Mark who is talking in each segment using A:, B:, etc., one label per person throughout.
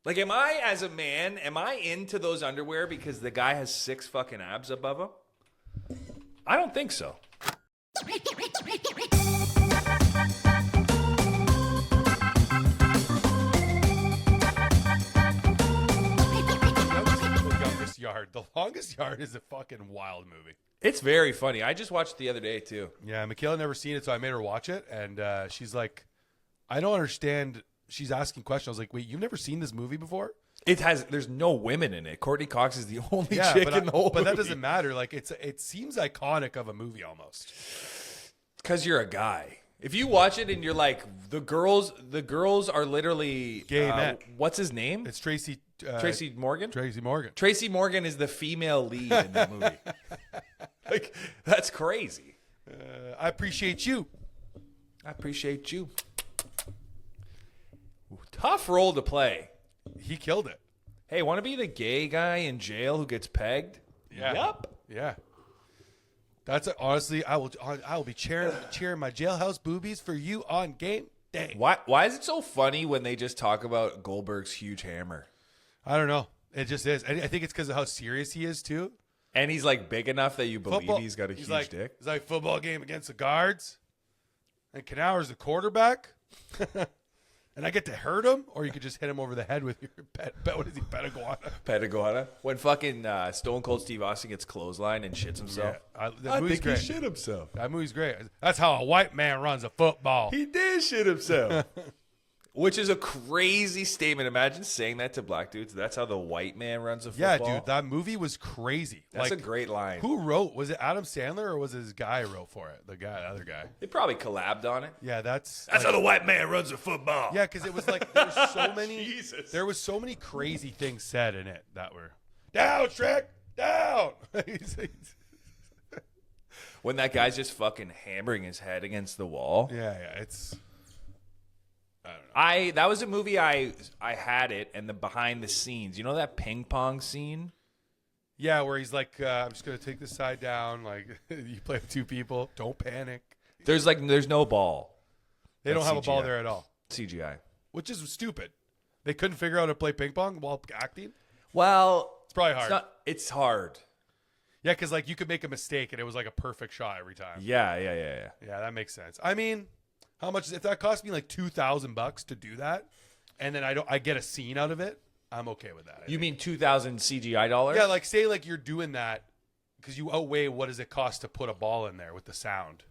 A: Like, am I, as a man, am I into those underwear because the guy has 6 fucking abs above him? I don't think so.
B: The Longest Yard is a fucking wild movie.
A: It's very funny. I just watched it the other day, too.
B: Yeah, Michaela never seen it, so I made her watch it. And she's like, I don't understand. She's asking questions. I was like, wait, you've never seen this movie before?
A: There's no women in it. Courtney Cox is the only chick in the whole movie.
B: But that doesn't matter. Like, it seems iconic of a movie almost.
A: Because you're a guy. If you watch it and you're like, the girls are literally
B: gay men.
A: What's his name?
B: It's Tracy
A: Morgan?
B: Tracy Morgan.
A: Tracy Morgan is the female lead in the movie. Like, that's crazy.
B: I appreciate you.
A: I appreciate you. Tough role to play.
B: He killed it.
A: Hey, want to be the gay guy in jail who gets pegged?
B: Yeah.
A: Yup.
B: Yeah. That's honestly, I will be cheering my jailhouse boobies for you on game day.
A: Why is it so funny when they just talk about Goldberg's huge hammer?
B: I don't know. It just is. I think it's because of how serious he is too.
A: And he's like big enough that you believe he's got a huge dick.
B: It's like football game against the guards, and Knauer's the quarterback, and I get to hurt him, or you could just hit him over the head with your what is he,
A: Pataguana? When fucking Stone Cold Steve Austin gets clotheslined and shits himself.
B: Yeah,
A: I think he shit himself.
B: That movie's great. That's how a white man runs a football.
A: He did shit himself. Which is a crazy statement. Imagine saying that to black dudes. That's how the white man runs a football.
B: Yeah, dude, that movie was crazy.
A: That's a great line.
B: Who wrote? Was it Adam Sandler or was it his guy who wrote for it? The other guy.
A: They probably collabed on it.
B: Yeah, that's
A: how the white man runs a football.
B: Yeah, because it was like there was so many. Jesus. There was so many crazy things said in it that were down, Shrek, down.
A: When that guy's just fucking hammering his head against the wall.
B: Yeah, it's. I don't know.
A: That was a movie I had it, and the behind the scenes. You know that ping pong scene?
B: Yeah, where he's like, I'm just gonna take this side down. Like you play with 2 people, don't panic.
A: There's no ball.
B: They don't have CGI. A ball there at all.
A: CGI,
B: which is stupid. They couldn't figure out how to play ping pong while acting.
A: Well,
B: it's probably hard.
A: It's hard.
B: Yeah, because like you could make a mistake and it was like a perfect shot every time.
A: Yeah.
B: Yeah, that makes sense. I mean. How much? If that cost me like $2,000 to do that, and then I get a scene out of it, I'm okay with that.
A: You mean 2,000 CGI dollars?
B: Yeah, like say like you're doing that because you outweigh what does it cost to put a ball in there with the sound,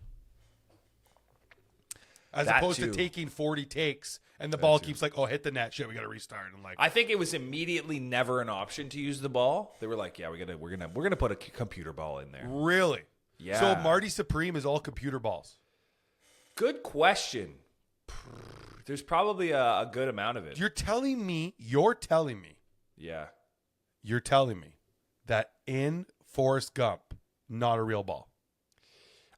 B: as opposed to taking 40 takes and the ball keeps like, oh, hit the net, shit, we got to restart. And like,
A: I think it was immediately never an option to use the ball. They were like, yeah, we're gonna put a computer ball in there.
B: Really?
A: Yeah.
B: So Marty Supreme is all computer balls.
A: Good question. There's probably a good amount of it.
B: You're telling me.
A: Yeah.
B: You're telling me that in Forrest Gump, not a real ball.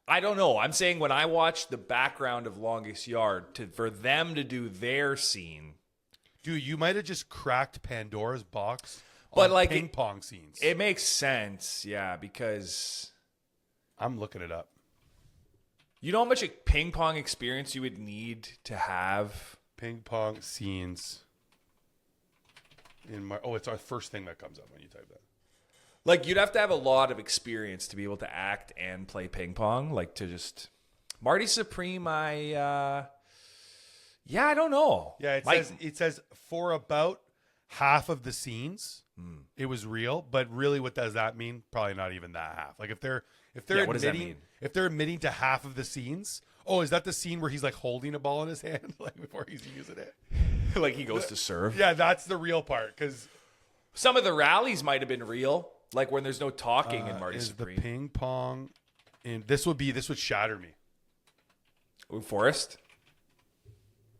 A: I don't know. I'm saying when I watched the background of Longest Yard, for them to do their scene.
B: Dude, you might have just cracked Pandora's box
A: but
B: on
A: like
B: ping pong scenes.
A: It makes sense, yeah, because...
B: I'm looking it up.
A: You know how much ping pong experience you would need to have?
B: Ping pong scenes. It's our first thing that comes up when you type that.
A: Like, you'd have to have a lot of experience to be able to act and play ping pong. Like, to just... Marty Supreme, I don't know.
B: Yeah, it says for about half of the scenes, it was real. But really, what does that mean? Probably not even that half. Like, if they're
A: what does that mean?
B: If they're admitting to half of the scenes, is that the scene where he's like holding a ball in his hand, like before he's using it?
A: Like he goes to serve?
B: Yeah, that's the real part. Because
A: some of the rallies might have been real, like when there's no talking in Marty Supreme.
B: The ping pong, this would shatter me.
A: Forrest?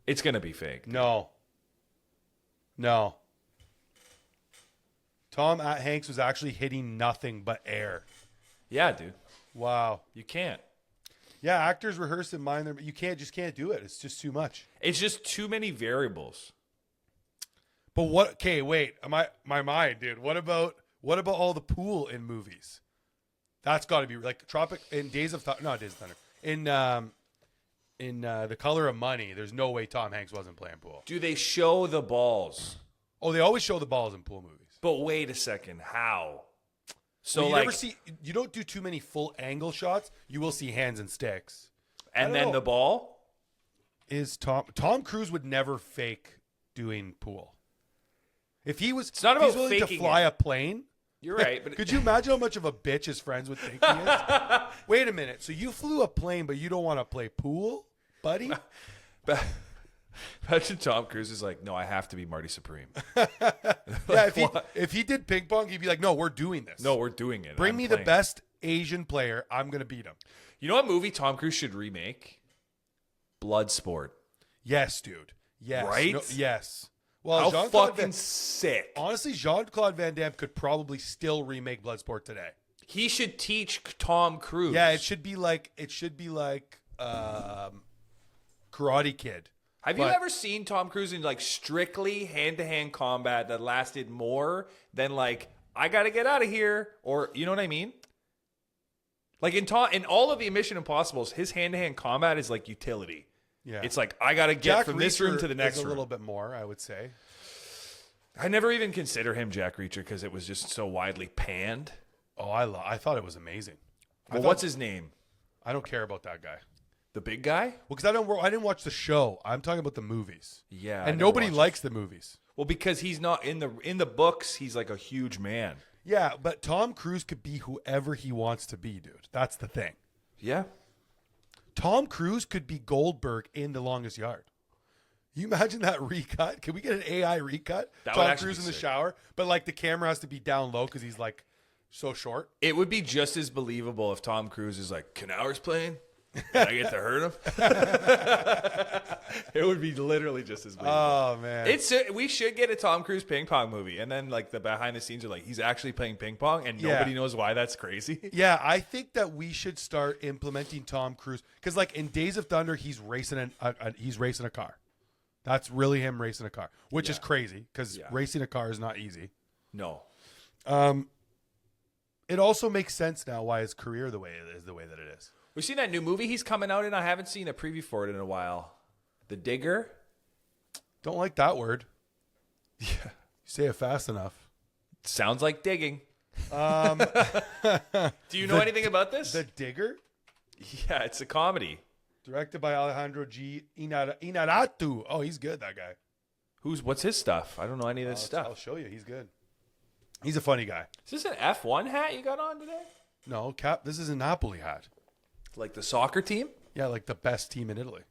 A: It's gonna be fake.
B: No. Tom Hanks was actually hitting nothing but air.
A: Yeah, dude.
B: Wow.
A: You can't.
B: Yeah, actors rehearse and mind but you just can't do it. It's just too much.
A: It's just too many variables.
B: But what? Okay, wait. My mind, dude. What about all the pool in movies? That's got to be like Days of Thunder. In The Color of Money. There's no way Tom Hanks wasn't playing pool.
A: Do they show the balls?
B: Oh, they always show the balls in pool movies.
A: But wait a second, how? So
B: Well,
A: like,
B: you don't do too many full angle shots. You will see hands and sticks.
A: and then the ball.
B: Is Tom Cruise would never fake doing pool. If he was,
A: It's not
B: if he's
A: about
B: willing to
A: faking
B: fly
A: it.
B: a plane.
A: You're right, but
B: Could you imagine how much of a bitch his friends would think he is? Wait a minute. So you flew a plane, but you don't want to play pool, buddy?
A: imagine Tom Cruise is like, no, I have to be Marty Supreme.
B: Yeah, if he did ping pong, he'd be like, no, we're doing this.
A: No, we're doing it.
B: Bring
A: I'm
B: me
A: playing.
B: the best Asian player. I'm going to beat him.
A: You know what movie Tom Cruise should remake? Bloodsport.
B: Yes, dude. Yes.
A: Right?
B: No, yes. Well,
A: How fucking sick.
B: honestly, Jean-Claude Van Damme could probably still remake Bloodsport today.
A: He should teach Tom Cruise.
B: Yeah, it should be like Karate Kid.
A: Have you ever seen Tom Cruise in like strictly hand-to-hand combat that lasted more than like, I got to get out of here, or you know what I mean? Like in all of the Mission Impossibles, his hand-to-hand combat is like utility.
B: Yeah.
A: It's like, I got to get from this room to the next
B: is a
A: room.
B: little bit more, I would say.
A: I never even consider him Jack Reacher because it was just so widely panned.
B: Oh, I thought it was amazing.
A: Well, what's his name?
B: I don't care about that guy.
A: The big guy?
B: Well, because I didn't watch the show. I'm talking about the movies.
A: Yeah. I
B: And
A: never
B: nobody
A: watched
B: likes the movies.
A: Well, because he's not in the books, he's like a huge man.
B: Yeah, but Tom Cruise could be whoever he wants to be, dude. That's the thing.
A: Yeah.
B: Tom Cruise could be Goldberg in The Longest Yard. You imagine that recut? Can we get an AI recut?
A: That would
B: Tom
A: actually
B: Cruise
A: be
B: in the
A: sick.
B: shower, but like the camera has to be down low because he's like so short.
A: It would be just as believable if Tom Cruise is like, Knauer's playing? And I get to hurt him? It would be literally just as believable.
B: Oh man,
A: We should get a Tom Cruise ping pong movie. And then like the behind the scenes are like, he's actually playing ping pong and nobody knows why that's crazy.
B: yeah. I think that we should start implementing Tom Cruise because like in Days of Thunder, he's racing a car. That's really him racing a car, which is crazy because racing a car is not easy.
A: No.
B: It also makes sense now why his career the way that it is.
A: We've seen that new movie he's coming out in. I haven't seen a preview for it in a while. The Digger.
B: Don't like that word. Yeah, you say it fast enough.
A: Sounds like digging. Do you know anything about this?
B: The Digger,
A: Yeah, it's a comedy.
B: directed by Alejandro G. Inarritu. Oh, he's good, that guy.
A: What's his stuff? I don't know any of this stuff.
B: I'll show you. He's good. He's a funny guy.
A: Is this an F1 hat you got on today?
B: No, Cap. This is a Napoli hat.
A: Like the soccer team?
B: Yeah, like the best team in Italy.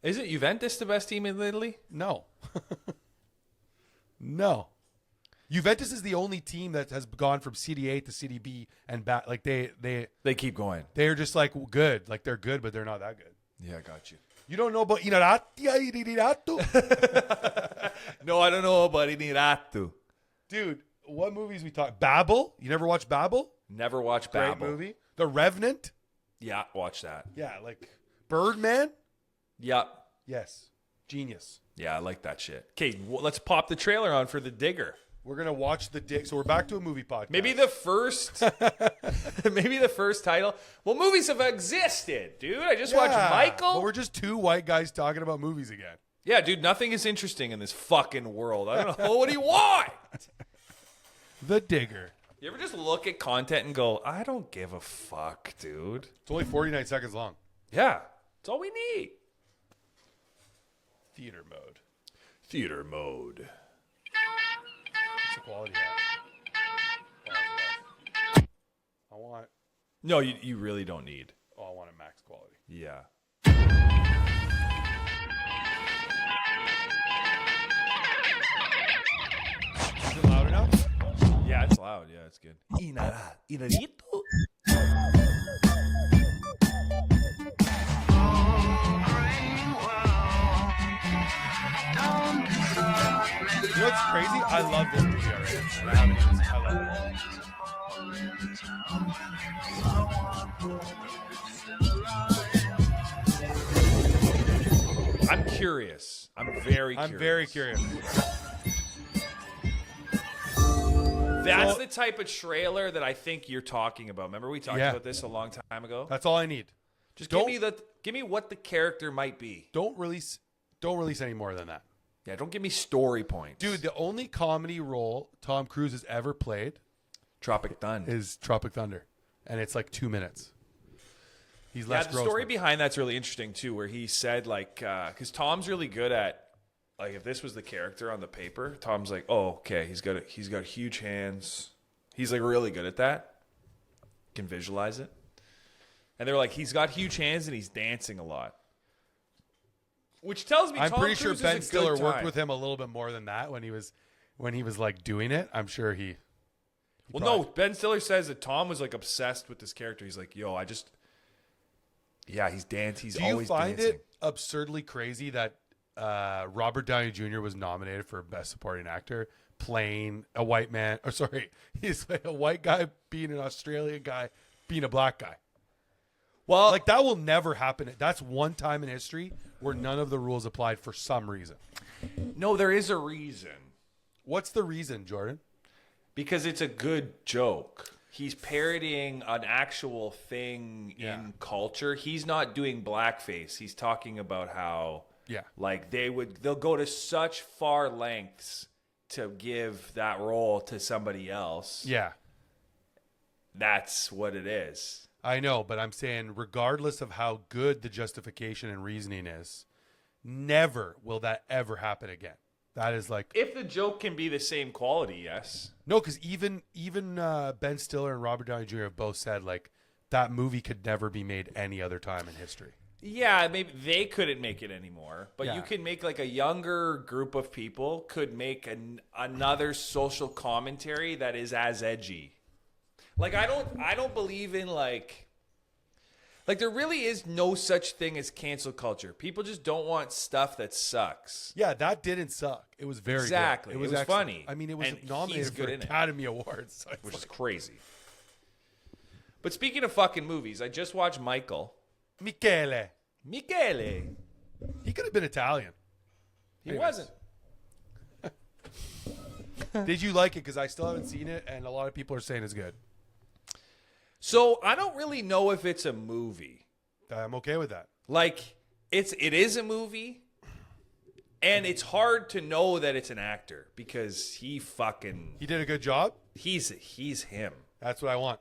A: Is it Juventus the best team in Italy?
B: No. No. Juventus is the only team that has gone from City A to City B and back. Like they
A: keep going.
B: they're just like good. Like they're good, but they're not that good.
A: Yeah, I got you.
B: You don't know about Inarritu?
A: No, I don't know about Iniratu.
B: Dude, what movies we talk? Babel? You never watched Babel?
A: Never watched
B: Great
A: Babel.
B: movie. The Revenant?
A: Yeah, watch that.
B: Yeah, like Birdman?
A: Yep.
B: Yes. Genius.
A: Yeah, I like that shit. Okay, let's pop the trailer on for The Digger.
B: We're going to watch the Dick. So we're back to a movie podcast.
A: Maybe the first title. Well, movies have existed, dude. I just watched Michael.
B: But we're just two white guys talking about movies again.
A: Yeah, dude, nothing is interesting in this fucking world. I don't know. What do you want?
B: The Digger.
A: You ever just look at content and go, I don't give a fuck, dude?
B: It's only 49 seconds long.
A: Yeah, that's all we need.
B: Theater mode.
A: Theater mode.
B: It's a quality hat. I want.
A: No, you really don't need.
B: Oh, I want a max quality.
A: Yeah.
B: Is it loud enough?
A: Yeah, it's loud. Yeah, it's good. Inarito?
B: You know what's crazy? I love this movie already. And I haven't even seen it. I love it.
A: I'm curious. I'm very curious. That's the type of trailer that I think you're talking about. Remember we talked about this a long time ago?
B: That's all I need.
A: Just give me what the character might be.
B: Don't release any more than that.
A: Yeah, don't give me story points.
B: Dude, the only comedy role Tom Cruise has ever played
A: Tropic Thunder.
B: is Tropic Thunder. And it's like 2 minutes. He's less
A: the
B: gross.
A: story behind that's really interesting too, where he said like, because Tom's really good at like if this was the character on the paper, Tom's like, oh okay, he's got huge hands. He's like really good at that. Can visualize it. And they're like, he's got huge hands and he's dancing a lot. Which tells me
B: I'm
A: Tom
B: pretty
A: Cruise
B: sure
A: is
B: Ben
A: a
B: Stiller
A: good
B: worked
A: time.
B: with him a little bit more than that when he was like doing it. I'm sure he
A: Well, no, Ben Stiller says that Tom was like obsessed with this character. He's like, yo, he's he's always
B: Do you find
A: dancing.
B: it absurdly crazy that Robert Downey Jr. was nominated for Best Supporting Actor playing a white man? Or sorry, he's like a white guy being an Australian guy being a black guy.
A: Well,
B: Like that will never happen. That's one time in history where none of the rules applied for some reason.
A: no, there is a reason.
B: What's the reason, Jordan?
A: Because it's a good joke. He's parodying an actual thing in culture. He's not doing blackface. He's talking about how like they'll go to such far lengths to give that role to somebody else.
B: Yeah.
A: That's what it is.
B: I know, but I'm saying regardless of how good the justification and reasoning is, never will that ever happen again. That is like
A: If the joke can be the same quality, yes.
B: no, because even Ben Stiller and Robert Downey Jr. have both said like that movie could never be made any other time in history.
A: Yeah, maybe they couldn't make it anymore, but
B: Yeah.
A: you can make like a younger group of people could make another social commentary that is as edgy. Like I don't believe in like there really is no such thing as cancel culture. People just don't want stuff that sucks.
B: Yeah, that didn't suck. It was very
A: Exactly.
B: good.
A: It was
B: excellent.
A: funny.
B: I mean, it was
A: And he's
B: nominated
A: good
B: for
A: in it.
B: Academy Awards, so it's
A: Which is
B: like,
A: crazy. But speaking of fucking movies, I just watched Michael.
B: Michele.
A: Michele.
B: He could have been Italian.
A: He
B: Anyways.
A: wasn't.
B: Did you like it? Because I still haven't seen it, and a lot of people are saying it's good.
A: So I don't really know if it's a movie.
B: I'm okay with that.
A: Like it is a movie, and it's hard to know that it's an actor because
B: He did a good job.
A: he's him.
B: That's what I want.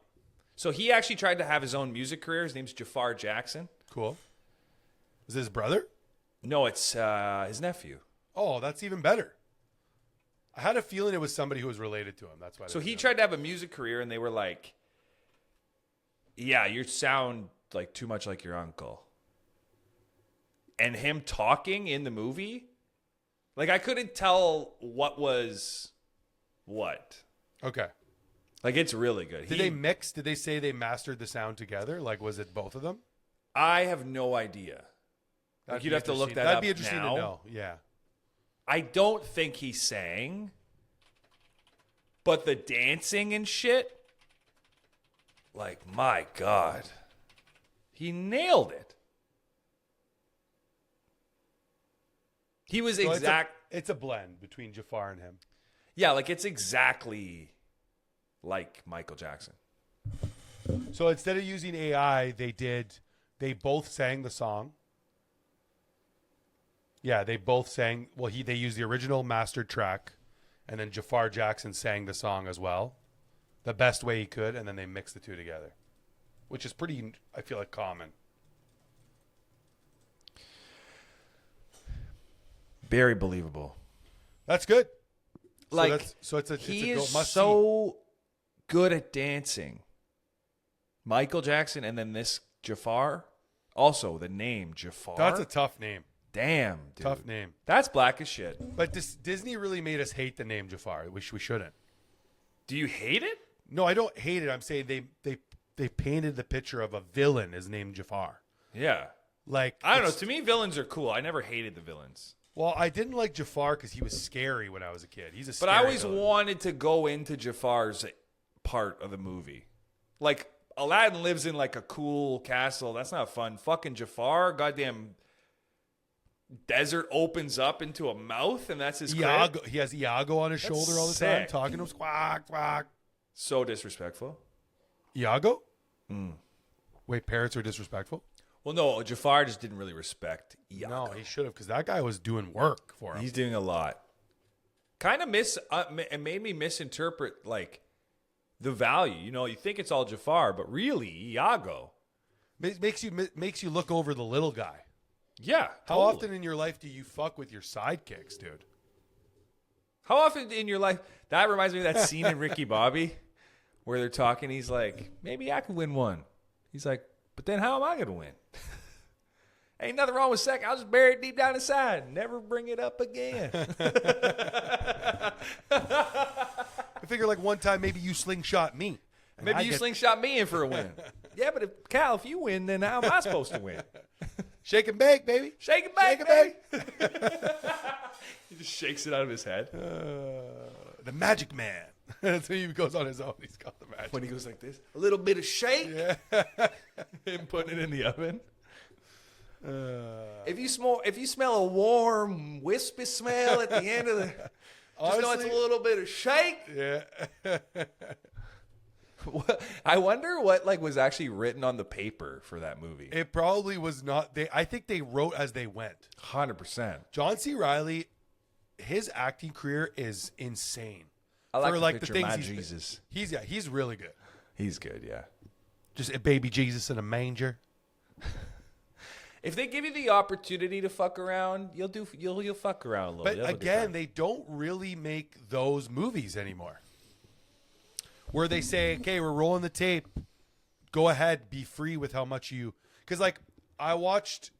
A: So he actually tried to have his own music career. His name's Jafar Jackson.
B: Cool. Is this his brother?
A: No, it's his nephew.
B: Oh, that's even better. I had a feeling it was somebody who was related to him. That's why. I
A: So
B: didn't
A: he
B: know.
A: tried to have a music career, and they were like, "Yeah, you sound like too much like your uncle." And him talking in the movie, like I couldn't tell what was what.
B: Okay.
A: Like it's really good.
B: Did they mix? Did they say they mastered the sound together? Like, was it both of them?
A: I have no idea. Like you'd have to look that up.
B: That'd be interesting
A: now.
B: to know. Yeah.
A: I don't think he sang, but the dancing and shit, like my God, he nailed it. He was
B: So
A: exact.
B: It's a blend between Jafar and him.
A: Yeah, like it's exactly like Michael Jackson.
B: So instead of using AI, they both sang the song. Yeah, they both sang. Well, they used the original mastered track, and then Jafar Jackson sang the song as well, the best way he could, and then they mixed the two together, which is pretty, I feel like, common.
A: Very believable.
B: That's good.
A: Like
B: It's a
A: he
B: go-
A: is
B: must
A: so good at dancing. Michael Jackson, and then this Jafar. Also, the name Jafar.
B: see. That's a tough name.
A: damn dude.
B: Tough name.
A: That's black as shit.
B: But Disney really made us hate the name Jafar, which we shouldn't.
A: Do you hate it?
B: No, I don't hate it. I'm saying they painted the picture of a villain as named Jafar.
A: Yeah.
B: Like
A: I don't know. To me, villains are cool. I never hated the villains.
B: Well, I didn't like Jafar because he was scary when I was a kid. He's a
A: But
B: scary
A: I always
B: villain.
A: wanted to go into Jafar's part of the movie. Like, Aladdin lives in like a cool castle. That's not fun. Fucking Jafar, goddamn desert opens up into a mouth, and that's his crib.
B: Iago. He has Iago on his
A: That's
B: shoulder all the time,
A: sick.
B: talking to him. Squawk, squawk.
A: So disrespectful.
B: Iago?
A: Hmm.
B: Wait, parrots are disrespectful?
A: Well, no, Jafar just didn't really respect Iago.
B: No, he should have, because that guy was doing work for him.
A: He's doing a lot. Kind of it made me misinterpret like the value. You know, you think it's all Jafar, but really Iago.
B: Makes you look over the little guy.
A: Yeah.
B: How often in your life do you fuck with your sidekicks, dude?
A: How often in your life? That reminds me of that scene in Ricky Bobby where they're talking. He's like, maybe I could win one. He's like, but then how am I going to win? Ain't nothing wrong with second. I'll just bury it deep down inside. Never bring it up again.
B: I figure like one time maybe you slingshot me.
A: Maybe you slingshot me in for a win. Yeah, but if you win, then how am I supposed to win?
B: Shake and bake, baby.
A: Shake and bake, baby. He just shakes it out of his head.
B: The Magic Man. That's when he goes on his own. He's called the Magic
A: When he goes like this. A little bit of shake.
B: Yeah.
A: Him putting it in the oven. If you smell a warm, wispy smell at the end of the... Honestly, just know it's a little bit of shake.
B: Yeah.
A: I wonder what was actually written on the paper for that movie.
B: It probably was not. I think they wrote as they went.
A: 100%.
B: John C. Reilly, his acting career is insane.
A: I like
B: for
A: to
B: like the
A: picture
B: things
A: my
B: he's
A: Jesus.
B: He's really good.
A: He's good, yeah.
B: Just a baby Jesus in a manger.
A: If they give you the opportunity to fuck around, you'll fuck around a little.
B: But again, they don't really make those movies anymore. Where they say, okay, we're rolling the tape. Go ahead, be free with how much you... Because, I watched...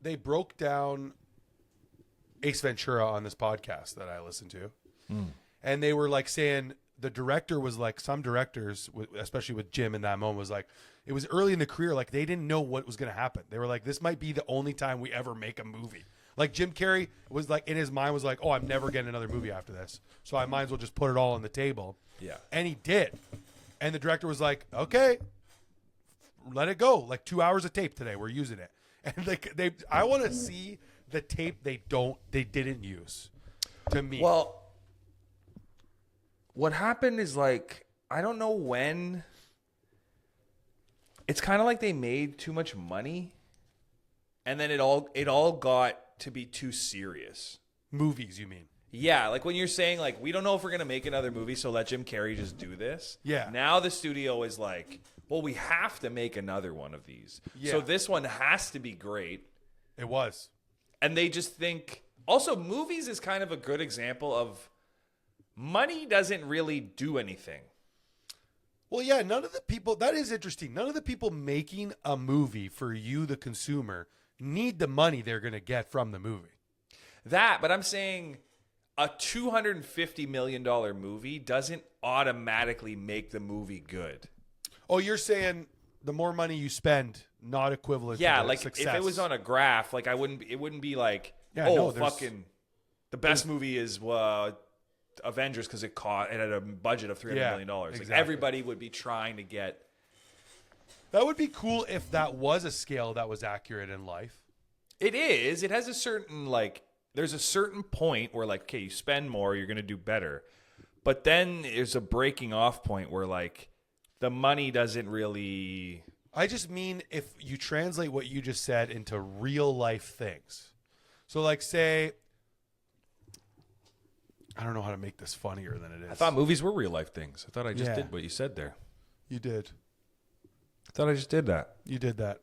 B: They broke down Ace Ventura on this podcast that I listened to. And they were, saying... The director was some directors, especially with Jim in that moment, was it was early in the career. They didn't know what was going to happen. They were like, this might be the only time we ever make a movie. Jim Carrey was in his mind was oh, I'm never getting another movie after this. So I might as well just put it all on the table.
A: Yeah.
B: And he did. And the director was like, okay, let it go. 2 hours of tape today. We're using it. And I want to see the tape they didn't use, to me.
A: Well, what happened is I don't know when. It's kind of like they made too much money, and then it all got to be too serious.
B: Movies, you mean?
A: Yeah, when you're saying we don't know if we're gonna make another movie, so let Jim Carrey just do this.
B: Yeah.
A: Now the studio is well, we have to make another one of these.
B: Yeah.
A: So this one has to be great.
B: It was.
A: And they just think. Also, movies is kind of a good example of. Money doesn't really do anything.
B: Well, yeah, none of the people, that is interesting. None of the people making a movie for you, the consumer, need the money they're going to get from the movie.
A: But I'm saying a $250 million movie doesn't automatically make the movie good.
B: Oh, you're saying the more money you spend, not equivalent to the success.
A: If it was on a graph, it wouldn't be fucking the best movie is Avengers because it had a budget of $300 million.
B: Exactly.
A: Everybody would be trying to get.
B: That would be cool if that was a scale that was accurate in life.
A: It is. It has a certain there's a certain point where okay, you spend more, you're going to do better. But then there's a breaking off point where the money doesn't really.
B: I just mean if you translate what you just said into real life things. So say. I don't know how to make this funnier than it is.
A: I thought movies were real life things. I thought I just did what you said there.
B: You did.
A: I thought I just did that.
B: You did that.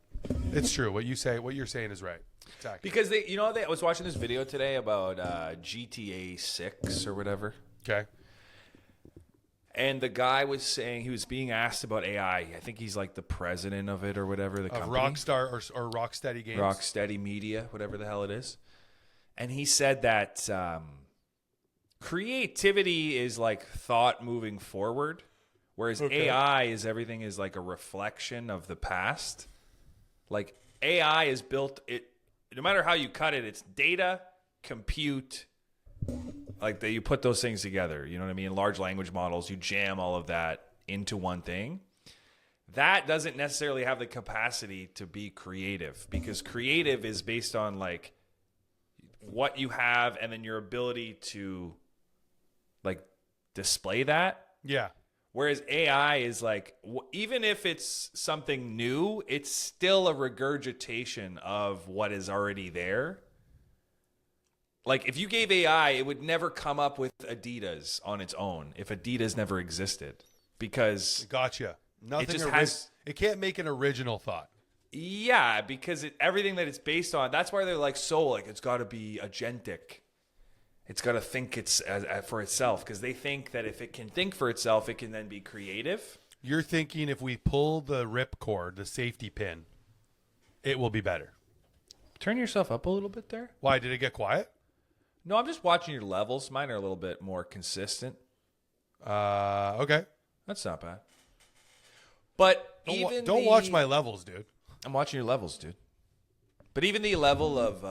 B: It's true. What you're saying is right. Exactly.
A: Because I was watching this video today about GTA 6 or whatever.
B: Okay.
A: And the guy was saying he was being asked about AI. I think he's the president of it or whatever. The company.
B: Rockstar or Rocksteady Games.
A: Rocksteady Media, whatever the hell it is. And he said that creativity is thought moving forward, whereas AI is everything is a reflection of the past. AI is built no matter how you cut it, it's data, compute. You put those things together. You know what I mean? Large language models, you jam all of that into one thing. That doesn't necessarily have the capacity to be creative because creative is based on what you have and then your ability to display that.
B: Yeah.
A: Whereas AI is like, even if it's something new, it's still a regurgitation of what is already there. Like if you gave AI, it would never come up with Adidas on its own if Adidas never existed, because
B: Gotcha. Nothing.
A: it just has.
B: It can't make an original thought.
A: Yeah, because everything that it's based on. That's why they're like so like it's got to be agentic. It's got to think it's for itself, because they think that if it can think for itself, it can then be creative.
B: You're thinking if we pull the rip cord, the safety pin, it will be better.
A: Turn yourself up a little bit there.
B: Why did it get quiet?
A: No, I'm just watching your levels. Mine are a little bit more consistent.
B: Okay.
A: That's not bad. But
B: don't watch my levels, dude.
A: I'm watching your levels, dude. But even the level of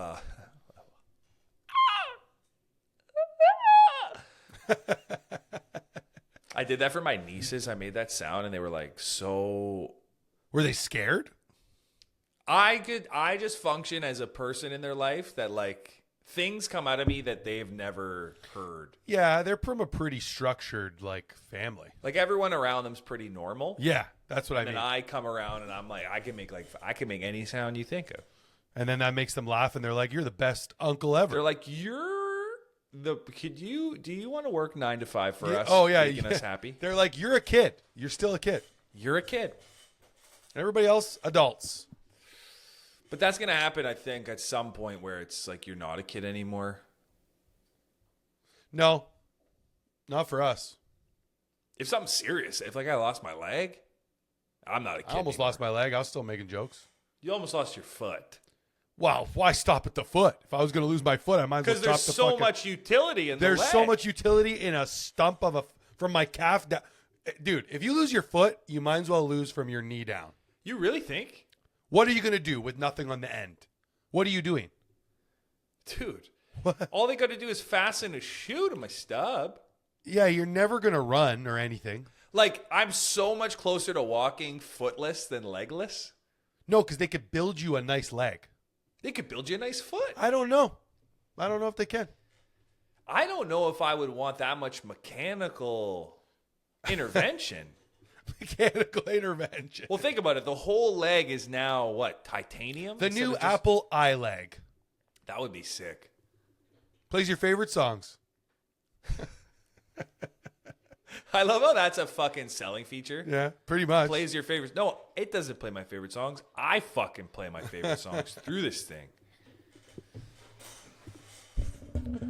A: I did that for my nieces. I made that sound and they were like, so
B: Were they scared?
A: I just function as a person in their life that like things come out of me that they've never heard.
B: Yeah, they're from a pretty structured like family.
A: Like everyone around them's pretty normal.
B: Yeah, that's what I mean.
A: And then I come around and I'm like, I can make any sound you think of.
B: And then that makes them laugh and they're like, you're the best uncle ever.
A: They're like, do you want to work 9 to 5 for us?
B: Oh yeah,
A: making us happy.
B: They're like, you're a kid. You're still a kid.
A: You're a kid.
B: Everybody else, adults.
A: But that's gonna happen, I think, at some point where it's like you're not a kid anymore.
B: No, not for us.
A: If something's serious, if like I lost my leg, I'm not a kid.
B: I almost
A: anymore.
B: lost my leg. I was still making jokes.
A: You almost lost your foot.
B: Wow, why stop at the foot? If I was going to lose my foot, I might as well
A: Because
B: stop
A: there's
B: the
A: so
B: fucking...
A: much utility in the leg.
B: There's so much utility in a stump of from my calf down. Dude, if you lose your foot, you might as well lose from your knee down.
A: You really think?
B: What are you going to do with nothing on the end? What are you doing?
A: Dude,
B: What?
A: all they got to do is fasten a shoe to my stub.
B: Yeah, you're never going to run or anything.
A: Like, I'm so much closer to walking footless than legless.
B: No, because they could build you a nice leg.
A: They could build you a nice foot.
B: I don't know. I don't know if they can.
A: I don't know if I would want that much mechanical intervention.
B: Mechanical intervention.
A: Well, think about it. The whole leg is now, what, titanium?
B: The
A: Instead
B: new
A: of just-
B: Apple eye leg.
A: That would be sick.
B: Plays your favorite songs.
A: I love how that's a fucking selling feature.
B: Yeah, pretty much.
A: Plays your favorites. No, it doesn't play my favorite songs. I fucking play my favorite songs through this thing.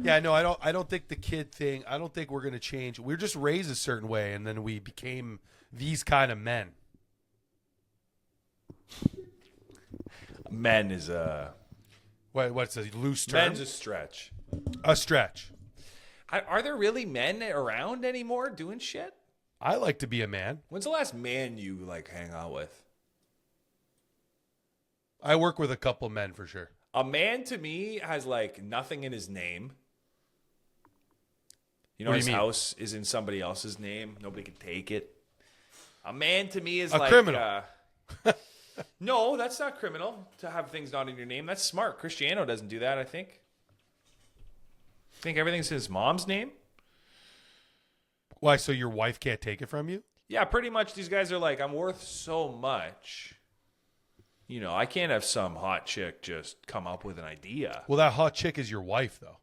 B: Yeah, no, I don't think the kid thing, I don't think we're going to change. We're just raised a certain way and then we became these kind of men.
A: Men is a...
B: What's a loose term?
A: Men's a stretch.
B: A stretch.
A: Are there really men around anymore doing shit?
B: I like to be a man.
A: When's the last man you like hang out with?
B: I work with a couple men for sure.
A: A man to me has like nothing in his name. You know,
B: What do
A: his
B: you mean?
A: house is in somebody else's name. Nobody can take it. A man to me is
B: A
A: like
B: criminal.
A: No, that's not criminal to have things not in your name. That's smart. Cristiano doesn't do that, I think. Think everything's his mom's name?
B: Why, so your wife can't take it from you?
A: Yeah, pretty much these guys are like, I'm worth so much. You know, I can't have some hot chick just come up with an idea.
B: Well, that hot chick is your wife, though.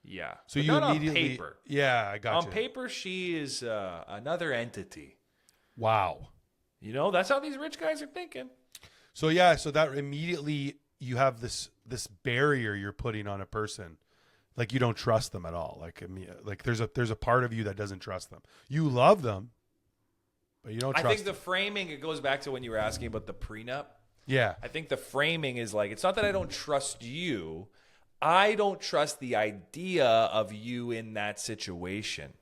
A: Yeah.
B: So
A: But
B: you
A: not
B: immediately...
A: on paper.
B: Yeah, I got
A: On
B: you.
A: paper, she is another entity.
B: Wow.
A: You know, that's how these rich guys are thinking.
B: So yeah, so that immediately you have this barrier you're putting on a person, like you don't trust them at all. Like I mean, like there's a part of you that doesn't trust them. You love them, but you don't trust
A: I think
B: them.
A: the framing, it goes back to when you were asking about the prenup.
B: Yeah,
A: I think the framing is like, it's not that I don't trust you. I don't trust the idea of you in that situation.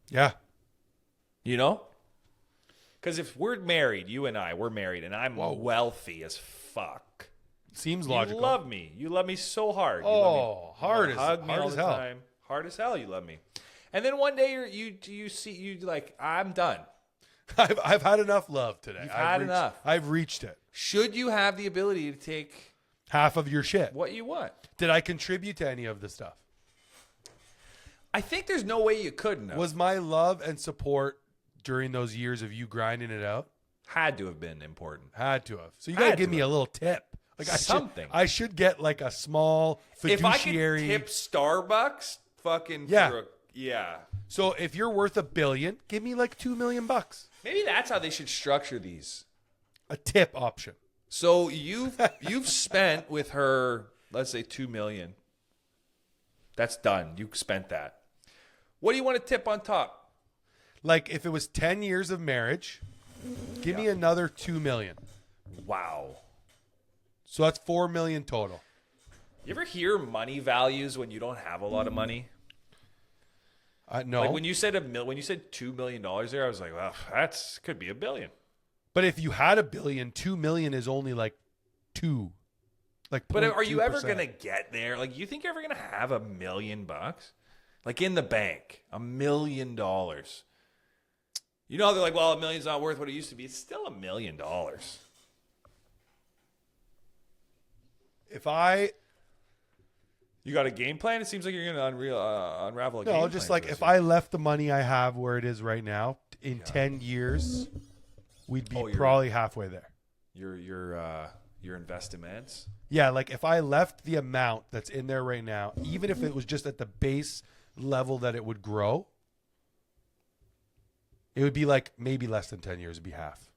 B: yeah,
A: You know? Because if we're married, you and I, we're married, and I'm wealthy as fuck.
B: seems
A: You
B: logical.
A: love me. You love me so hard. You
B: Oh,
A: love me.
B: hard
A: You
B: as-
A: hug me
B: hard
A: all
B: as
A: the
B: hell.
A: time. Hard as hell. You love me. And then one day you see like, I'm done.
B: I've had enough love today.
A: You've
B: I've
A: had
B: reached,
A: enough.
B: I've reached it.
A: Should you have the ability to take
B: Half of your shit.
A: what you want?
B: Did I contribute to any of the stuff?
A: I think there's no way you couldn't have.
B: Was my love and support during those years of you grinding it out?
A: Had to have been important.
B: Had to have. So you got to give me a little tip. Like
A: something.
B: I should get like a small fiduciary.
A: If I could tip Starbucks, fucking
B: yeah. So if you're worth $1 billion, give me like $2 million.
A: Maybe that's how they should structure these.
B: A tip option.
A: So you've spent with her, let's say $2 million. That's done. You spent that. What do you want to tip on top?
B: Like if it was 10 years of marriage, give me another $2 million.
A: Wow.
B: So that's $4 million total.
A: You ever hear money values when you don't have a lot of money?
B: No.
A: Like when you said $2 million there, I was like, well, that's could be $1 billion.
B: But if you had $1 billion, $2 million is only like 2. Like,
A: but are you ever gonna get there? Like, you think you're ever gonna have $1 million? Like in the bank, $1 million. You know, they're like, well, $1 million's not worth what it used to be. It's still $1 million. You got a game plan? It seems like you're gonna unravel a game plan.
B: No, just like if I left the money I have where it is right now, in 10 years, we'd be probably halfway there.
A: Your investments?
B: Yeah, like if I left the amount that's in there right now, even if it was just at the base level that it would grow, it would be like maybe less than 10 years, it'd be half.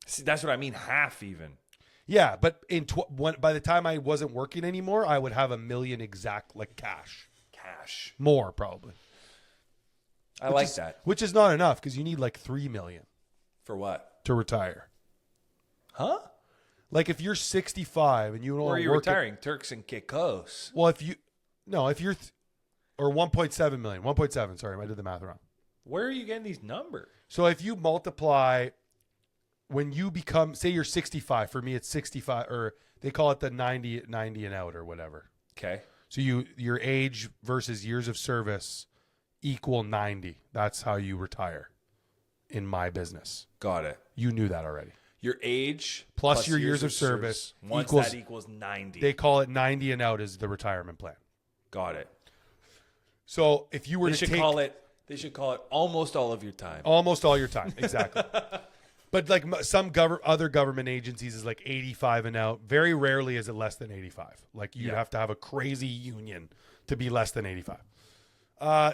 A: See, that's what I mean, half even.
B: Yeah, but by the time I wasn't working anymore, I would have $1 million exact, like cash. More, probably.
A: I like that.
B: Which is not enough because you need like $3 million.
A: For what?
B: To retire.
A: Huh?
B: Like if you're 65 and you don't
A: Where are you retiring? Turks and Caicos.
B: Well, or 1.7 million. 1.7, sorry, I did the math wrong.
A: Where are you getting these numbers?
B: So if you multiply, when you become, say you're 65, for me it's 65, or they call it the 90 and out or whatever.
A: Okay.
B: So your age versus years of service equal 90. That's how you retire in my business.
A: Got it.
B: You knew that already.
A: Your age
B: plus your years of service
A: equals 90.
B: They call it 90 and out as the retirement plan.
A: Got it.
B: So if you were
A: they should call it almost all of your time.
B: Almost all your time, exactly. But like some other government agencies is like 85 and out. Very rarely is it less than 85. Like you have to have a crazy union to be less than 85.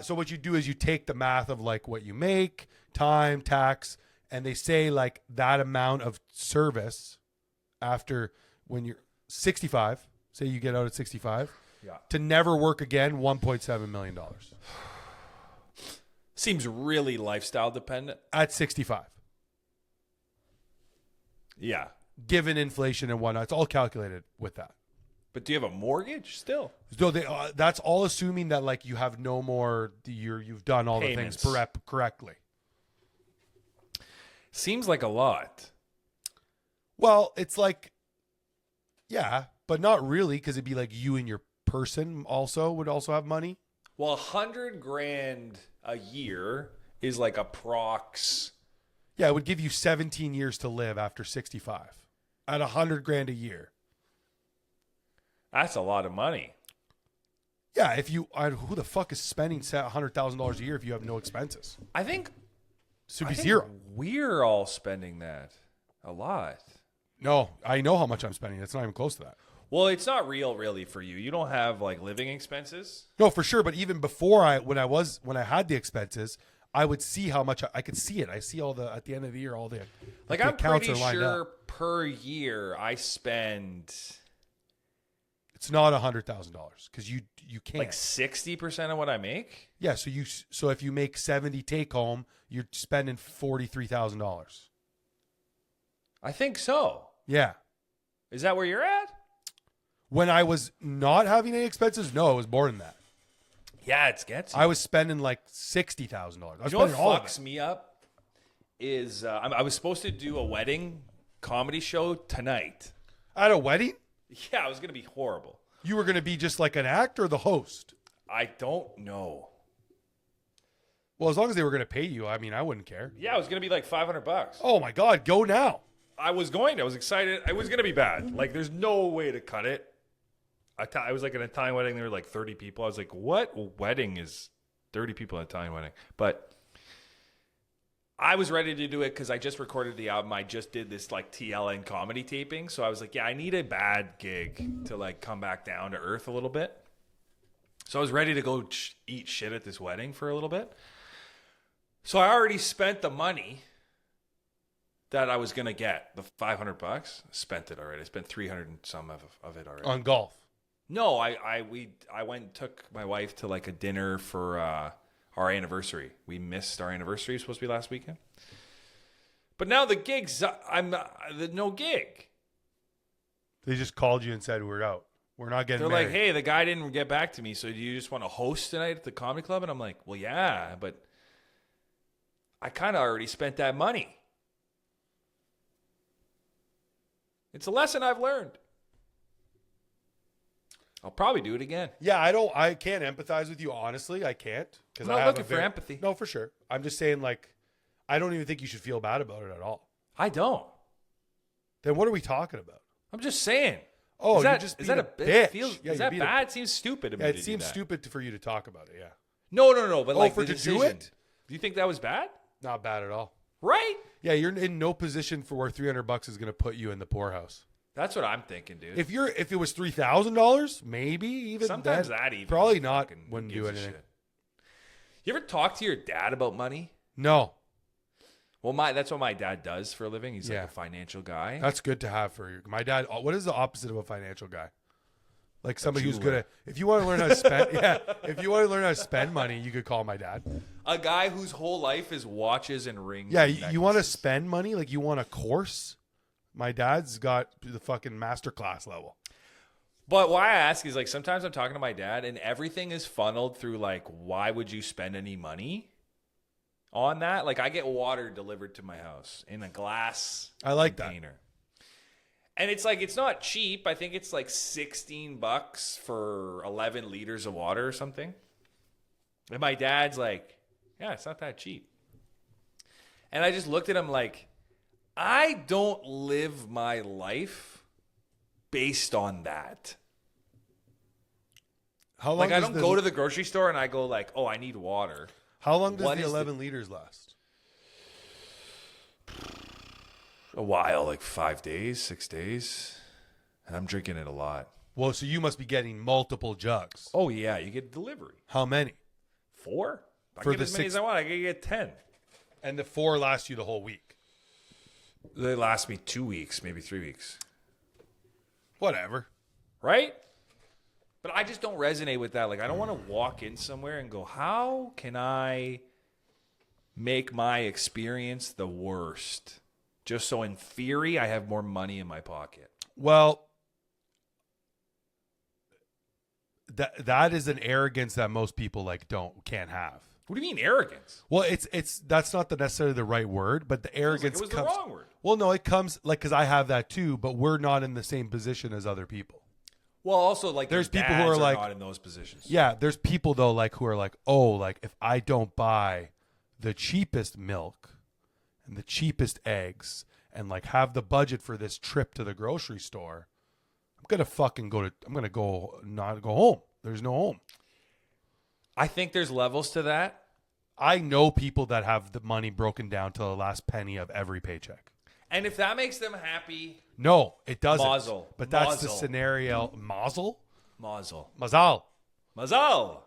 B: So what you do is you take the math of like what you make, time, tax, and they say like that amount of service after when you're 65, say you get out at 65, to never work again, $1.7 million.
A: Seems really lifestyle dependent.
B: At 65.
A: Yeah.
B: Given inflation and whatnot, it's all calculated with that.
A: But do you have a mortgage still?
B: So that's all assuming that like you have no more, you've done all
A: payments.
B: The things correctly.
A: Seems like a lot.
B: Well, it's like, yeah, but not really, because it'd be like you and your person would also have money.
A: Well, $100,000 a year is like approx.
B: Yeah, it would give you 17 years to live after 65 at $100,000 a year.
A: That's a lot of money.
B: Yeah, who the fuck is spending $100,000 a year if you have no expenses?
A: I think
B: it would be zero.
A: We're all spending that a lot.
B: No, I know how much I'm spending. It's not even close to that.
A: Well, it's not real really for you. You don't have like living expenses.
B: No, for sure. But even before when I had the expenses, I would see how much I could see it. I see at the end of the year, all the
A: like I'm pretty sure per year I spend.
B: It's not $100,000 because you can't.
A: Like 60% of what I make.
B: Yeah, so if you make 70 take home, you're spending $43,000.
A: I think so.
B: Yeah.
A: Is that where you're at?
B: When I was not having any expenses, no, it was more than that.
A: Yeah, it gets you.
B: I was spending like $60,000.
A: You know what fucks me up is I was supposed to do a wedding comedy show tonight.
B: At a wedding?
A: Yeah, it was going to be horrible.
B: You were going to be just like an actor or the host?
A: I don't know.
B: Well, as long as they were going to pay you, I mean, I wouldn't care.
A: Yeah, it was going to be like $500.
B: Oh my God, go now.
A: I was excited. It was going to be bad. Like, there's no way to cut it. I was like an Italian wedding. There were like 30 people. I was like, what wedding is 30 people at Italian wedding. But I was ready to do it because I just recorded the album. I just did this like TLN comedy taping. So I was like, yeah, I need a bad gig to like come back down to earth a little bit. So I was ready to go eat shit at this wedding for a little bit. So I already spent the money that I was going to get, the $500. Spent it already. I spent 300 and some of it already.
B: On golf?
A: No, I went and took my wife to like a dinner for our anniversary. We missed our anniversary. It was supposed to be last weekend. But now the gigs, no gig.
B: They just called you and said, we're out. We're not getting married.
A: They're like, hey, the guy didn't get back to me. So do you just want to host tonight at the comedy club? And I'm like, well, yeah, but I kind of already spent that money. It's a lesson I've learned. I'll probably do it again.
B: Yeah, I can't empathize with you, honestly. I can't.
A: I'm not looking for empathy.
B: No, for sure. I'm just saying, like, I don't even think you should feel bad about it at all.
A: I don't.
B: Then what are we talking about?
A: I'm just saying.
B: Oh,
A: is that,
B: you're just
A: is
B: being
A: that
B: a
A: a
B: bitch.
A: feels,
B: Yeah,
A: is that bad? It seems stupid to me.
B: Yeah,
A: to
B: it
A: do
B: seems
A: that.
B: stupid for you to talk about it, yeah.
A: No. But like
B: for
A: the
B: to
A: decision.
B: do it?
A: Do you think that was bad?
B: Not bad at all.
A: Right?
B: Yeah, you're in no position for where $300 is going to put you in the poorhouse.
A: That's what I'm thinking, dude.
B: If it was $3,000, maybe even
A: Sometimes
B: then,
A: that even
B: probably not
A: fucking
B: wouldn't
A: gives
B: do
A: a
B: anything.
A: shit. You ever talk to your dad about money?
B: No,
A: Well, that's what my dad does for a living. He's like a financial guy.
B: that's good to have for you. My dad. What is the opposite of a financial guy? Like somebody who's good at. If you want to learn how to spend, if you want to learn how to spend money, you could call my dad.
A: A guy whose whole life is watches and rings.
B: Yeah,
A: and
B: you want to
A: necklaces.
B: spend money, like you want a course. My dad's got the fucking masterclass level.
A: But why I ask is like sometimes I'm talking to my dad and everything is funneled through like, why would you spend any money on that? Like I get water delivered to my house in a glass
B: I like
A: container. And it's like, it's not cheap. I think it's like $16 for 11 liters of water or something. And my dad's like, yeah, it's not that cheap. And I just looked at him like, I don't live my life based on that.
B: How long?
A: Like I don't go to the grocery store and I go like, oh, I need water.
B: How long does
A: What
B: the
A: is
B: 11 liters last?
A: A while, like 5 days, 6 days. And I'm drinking it a lot.
B: Well, so you must be getting multiple jugs.
A: Oh, yeah. You get delivery.
B: How many?
A: 4? I
B: For
A: get
B: the
A: as many as I want. I can get 10.
B: And the 4 last you the whole week.
A: They last me 2 weeks, maybe 3 weeks.
B: Whatever.
A: Right? But I just don't resonate with that. Like, I don't want to walk in somewhere and go, how can I make my experience the worst? Just so in theory, I have more money in my pocket.
B: Well, that is an arrogance that most people can't have.
A: What do you mean arrogance?
B: Well, it's that's not necessarily the right word, but the arrogance
A: It was
B: comes.
A: the wrong word.
B: Well, no, it comes because I have that too, but we're not in the same position as other people.
A: Well, also like
B: There's
A: your
B: people who
A: dads
B: are like
A: not in those positions.
B: Yeah, there's people though who are like, oh, like if I don't buy the cheapest milk and the cheapest eggs and like have the budget for this trip to the grocery store, I'm gonna not go home. There's no home.
A: I think there's levels to that.
B: I know people that have the money broken down to the last penny of every paycheck.
A: And if that makes them happy,
B: No, it doesn't.
A: Mazel.
B: But that's the
A: Mazel.
B: scenario. Mazel?
A: mazel.
B: Mazal.
A: Mazel.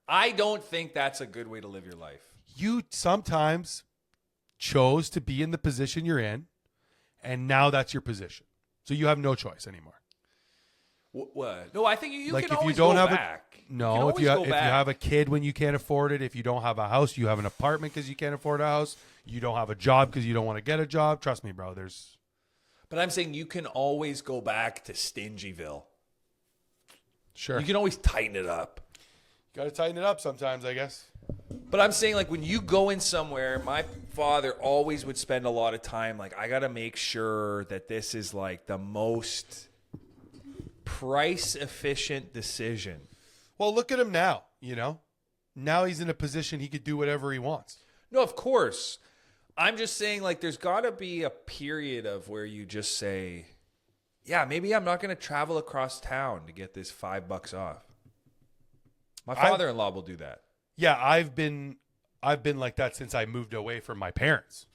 A: I don't think that's a good way to live your life.
B: You sometimes chose to be in the position you're in, and now that's your position. So you have no choice anymore.
A: What? No, I think you
B: Like
A: can
B: if you
A: always
B: don't
A: go
B: have
A: back.
B: No, if you have a kid when you can't afford it, if you don't have a house, you have an apartment because you can't afford a house, you don't have a job because you don't want to get a job. Trust me, bro.
A: But I'm saying you can always go back to Stingyville.
B: Sure.
A: You can always tighten it up.
B: Got to tighten it up sometimes, I guess.
A: But I'm saying, like, when you go in somewhere, my father always would spend a lot of time, like, I got to make sure that this is, like, the most price-efficient decision.
B: Well, look at him now, Now he's in a position he could do whatever he wants.
A: No, of course. I'm just saying, like, there's got to be a period of where you just say, yeah, maybe I'm not going to travel across town to get this $5 off. My father-in-law will do that.
B: Yeah, I've been like that since I moved away from my parents.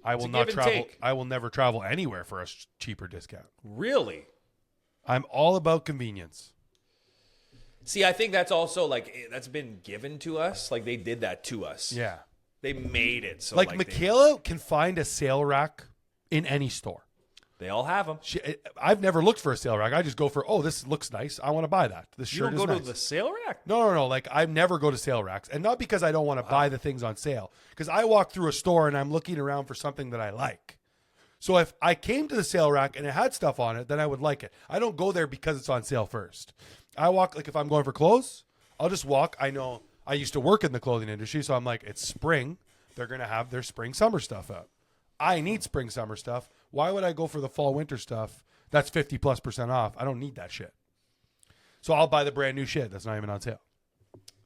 B: I will not travel.
A: Take.
B: I will never travel anywhere for a cheaper discount.
A: Really?
B: I'm all about convenience.
A: See, I think that's also like that's been given to us. Like they did that to us.
B: Yeah.
A: They made it so
B: Like Michaela can find a sale rack in any store.
A: They all have them.
B: I've never looked for a sale rack. I just go for, oh, this looks nice. I want to buy that. This shirt is nice. You don't go
A: to the sale rack?
B: No. Like, I never go to sale racks. And not because I don't want to buy the things on sale. Because I walk through a store and I'm looking around for something that I like. So if I came to the sale rack and it had stuff on it, then I would like it. I don't go there because it's on sale first. I walk, like if I'm going for clothes, I'll just walk. I know I used to work in the clothing industry, so I'm like, it's spring. They're going to have their spring summer stuff out. I need spring summer stuff. Why would I go for the fall winter stuff that's 50+% off? I don't need that shit. So I'll buy the brand new shit that's not even on sale.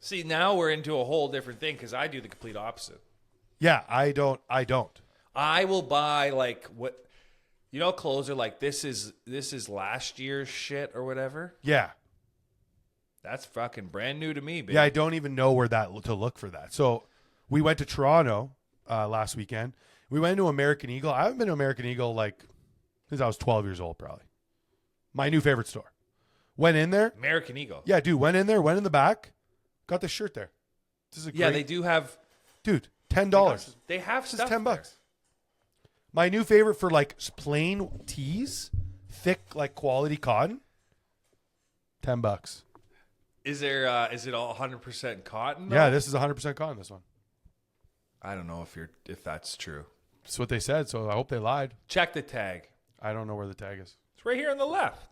A: See, now we're into a whole different thing because I do the complete opposite.
B: Yeah, I don't.
A: I will buy like what, clothes are like, this is last year's shit or whatever.
B: Yeah.
A: That's fucking brand new to me, baby.
B: Yeah, I don't even know where to look for that. So we went to Toronto last weekend. We went to American Eagle. I haven't been to American Eagle like since I was 12 years old, probably. My new favorite store. Went in there.
A: American Eagle.
B: Yeah, dude. Went in there. Went in the back. Got the shirt there. This is
A: yeah, they do have.
B: Dude, $10.
A: They have
B: this
A: stuff.
B: Is $10. My new favorite for like plain tees, thick like quality cotton. $10.
A: Is it all 100% cotton? Though?
B: Yeah, this is 100% cotton. This one.
A: I don't know if that's true.
B: That's what they said, so I hope they lied.
A: Check the tag.
B: I don't know where the tag is.
A: It's right here on the left.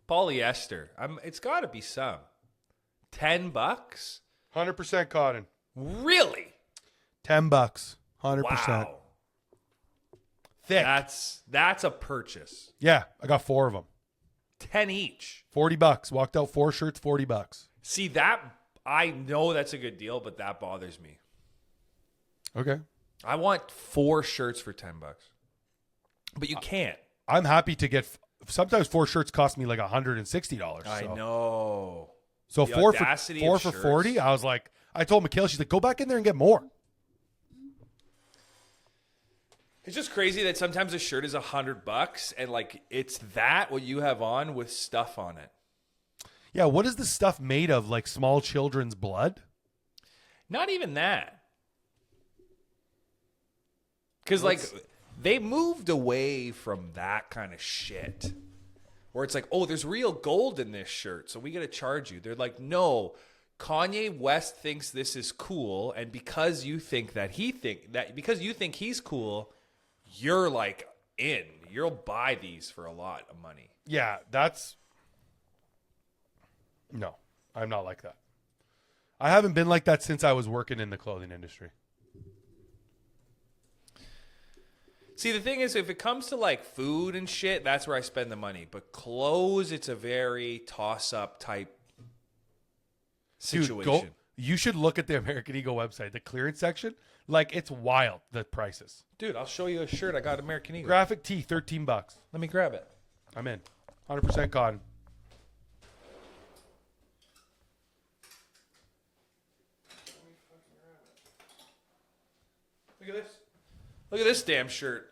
A: Polyester. It's got to be some. $10.
B: 100% cotton.
A: Really?
B: $10. 100%.
A: Wow.
B: Thick.
A: That's a purchase.
B: Yeah, I got 4 of them.
A: 10 each.
B: $40. Walked out 4 shirts, $40.
A: See that? I know that's a good deal, but that bothers me.
B: Okay.
A: I want 4 shirts for $10, but you can't.
B: I'm happy to get. Sometimes 4 shirts cost me like $160.
A: I know.
B: So
A: the
B: 4 for 40. I was like, I told Mikhail, she's like, go back in there and get more.
A: It's just crazy that sometimes a shirt is $100 and like it's that what you have on with stuff on it.
B: Yeah, what is the stuff made of? Like small children's blood?
A: Not even that. Because like they moved away from that kind of shit. Where it's like, oh, there's real gold in this shirt, so we got to charge you. They're like, no, Kanye West thinks this is cool, and because you think because you think he's cool, you're like in. You'll buy these for a lot of money.
B: Yeah, no, I'm not like that. I haven't been like that since I was working in the clothing industry.
A: See, the thing is, if it comes to like food and shit, that's where I spend the money. But clothes, it's a very toss-up type situation.
B: Dude, you should look at the American Eagle website, the clearance section. Like, it's wild, the prices.
A: Dude, I'll show you a shirt I got at American Eagle.
B: Graphic tee, $13.
A: Let me grab it.
B: I'm in. 100% cotton.
A: Look at this. Look at this damn shirt.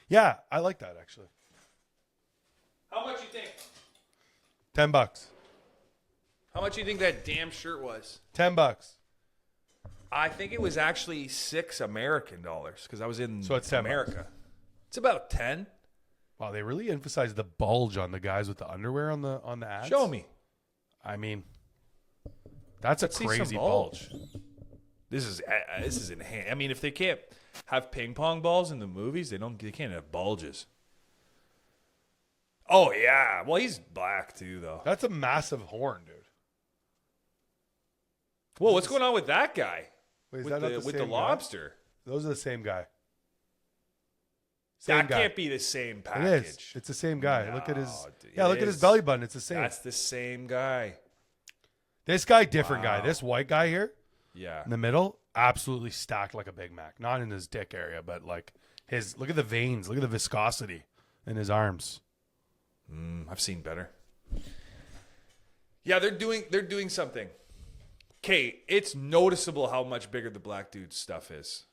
B: Yeah, I like that actually.
A: How much you think?
B: $10.
A: How much you think that damn shirt was?
B: $10.
A: I think it was actually $6 American because I was in
B: it's
A: America. It's about 10.
B: Wow, they really emphasize the bulge on the guys with the underwear on the ads.
A: Show me.
B: I mean, that's a crazy bulge.
A: This is enhanced. I mean, if they can't have ping pong balls in the movies, they can't have bulges. Oh yeah, well he's black too though.
B: That's a massive horn, dude.
A: Whoa, what's going on with that guy?
B: Wait,
A: with the lobster?
B: Those are the same guy.
A: That can't be the same package.
B: It is. It's the same guy.
A: No,
B: look at his. Yeah, look at his belly button. It's the same.
A: That's the same guy.
B: This guy, different guy. This white guy here.
A: Yeah.
B: In the middle, absolutely stacked like a Big Mac. Not in his dick area, but like his. Look at the veins. Look at the viscosity in his arms.
A: I've seen better. Yeah, they're doing something. Okay, it's noticeable how much bigger the black dude's stuff is.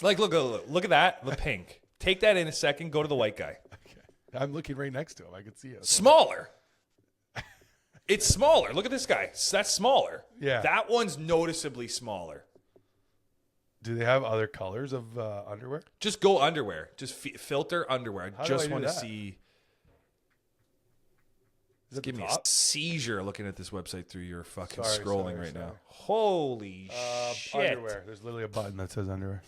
A: Like, look at that, the pink. Take that in a second. Go to the white guy.
B: Okay. I'm looking right next to him. I can see it.
A: Smaller. It's smaller. Look at this guy. That's smaller.
B: Yeah.
A: That one's noticeably smaller.
B: Do they have other colors of underwear?
A: Just go underwear. Just filter underwear. I just want to
B: that?
A: see.
B: Is it
A: Give
B: the
A: me a
B: top?
A: seizure looking at this website through your fucking
B: Sorry,
A: scrolling right now. Holy shit.
B: Underwear. There's literally a button that says underwear.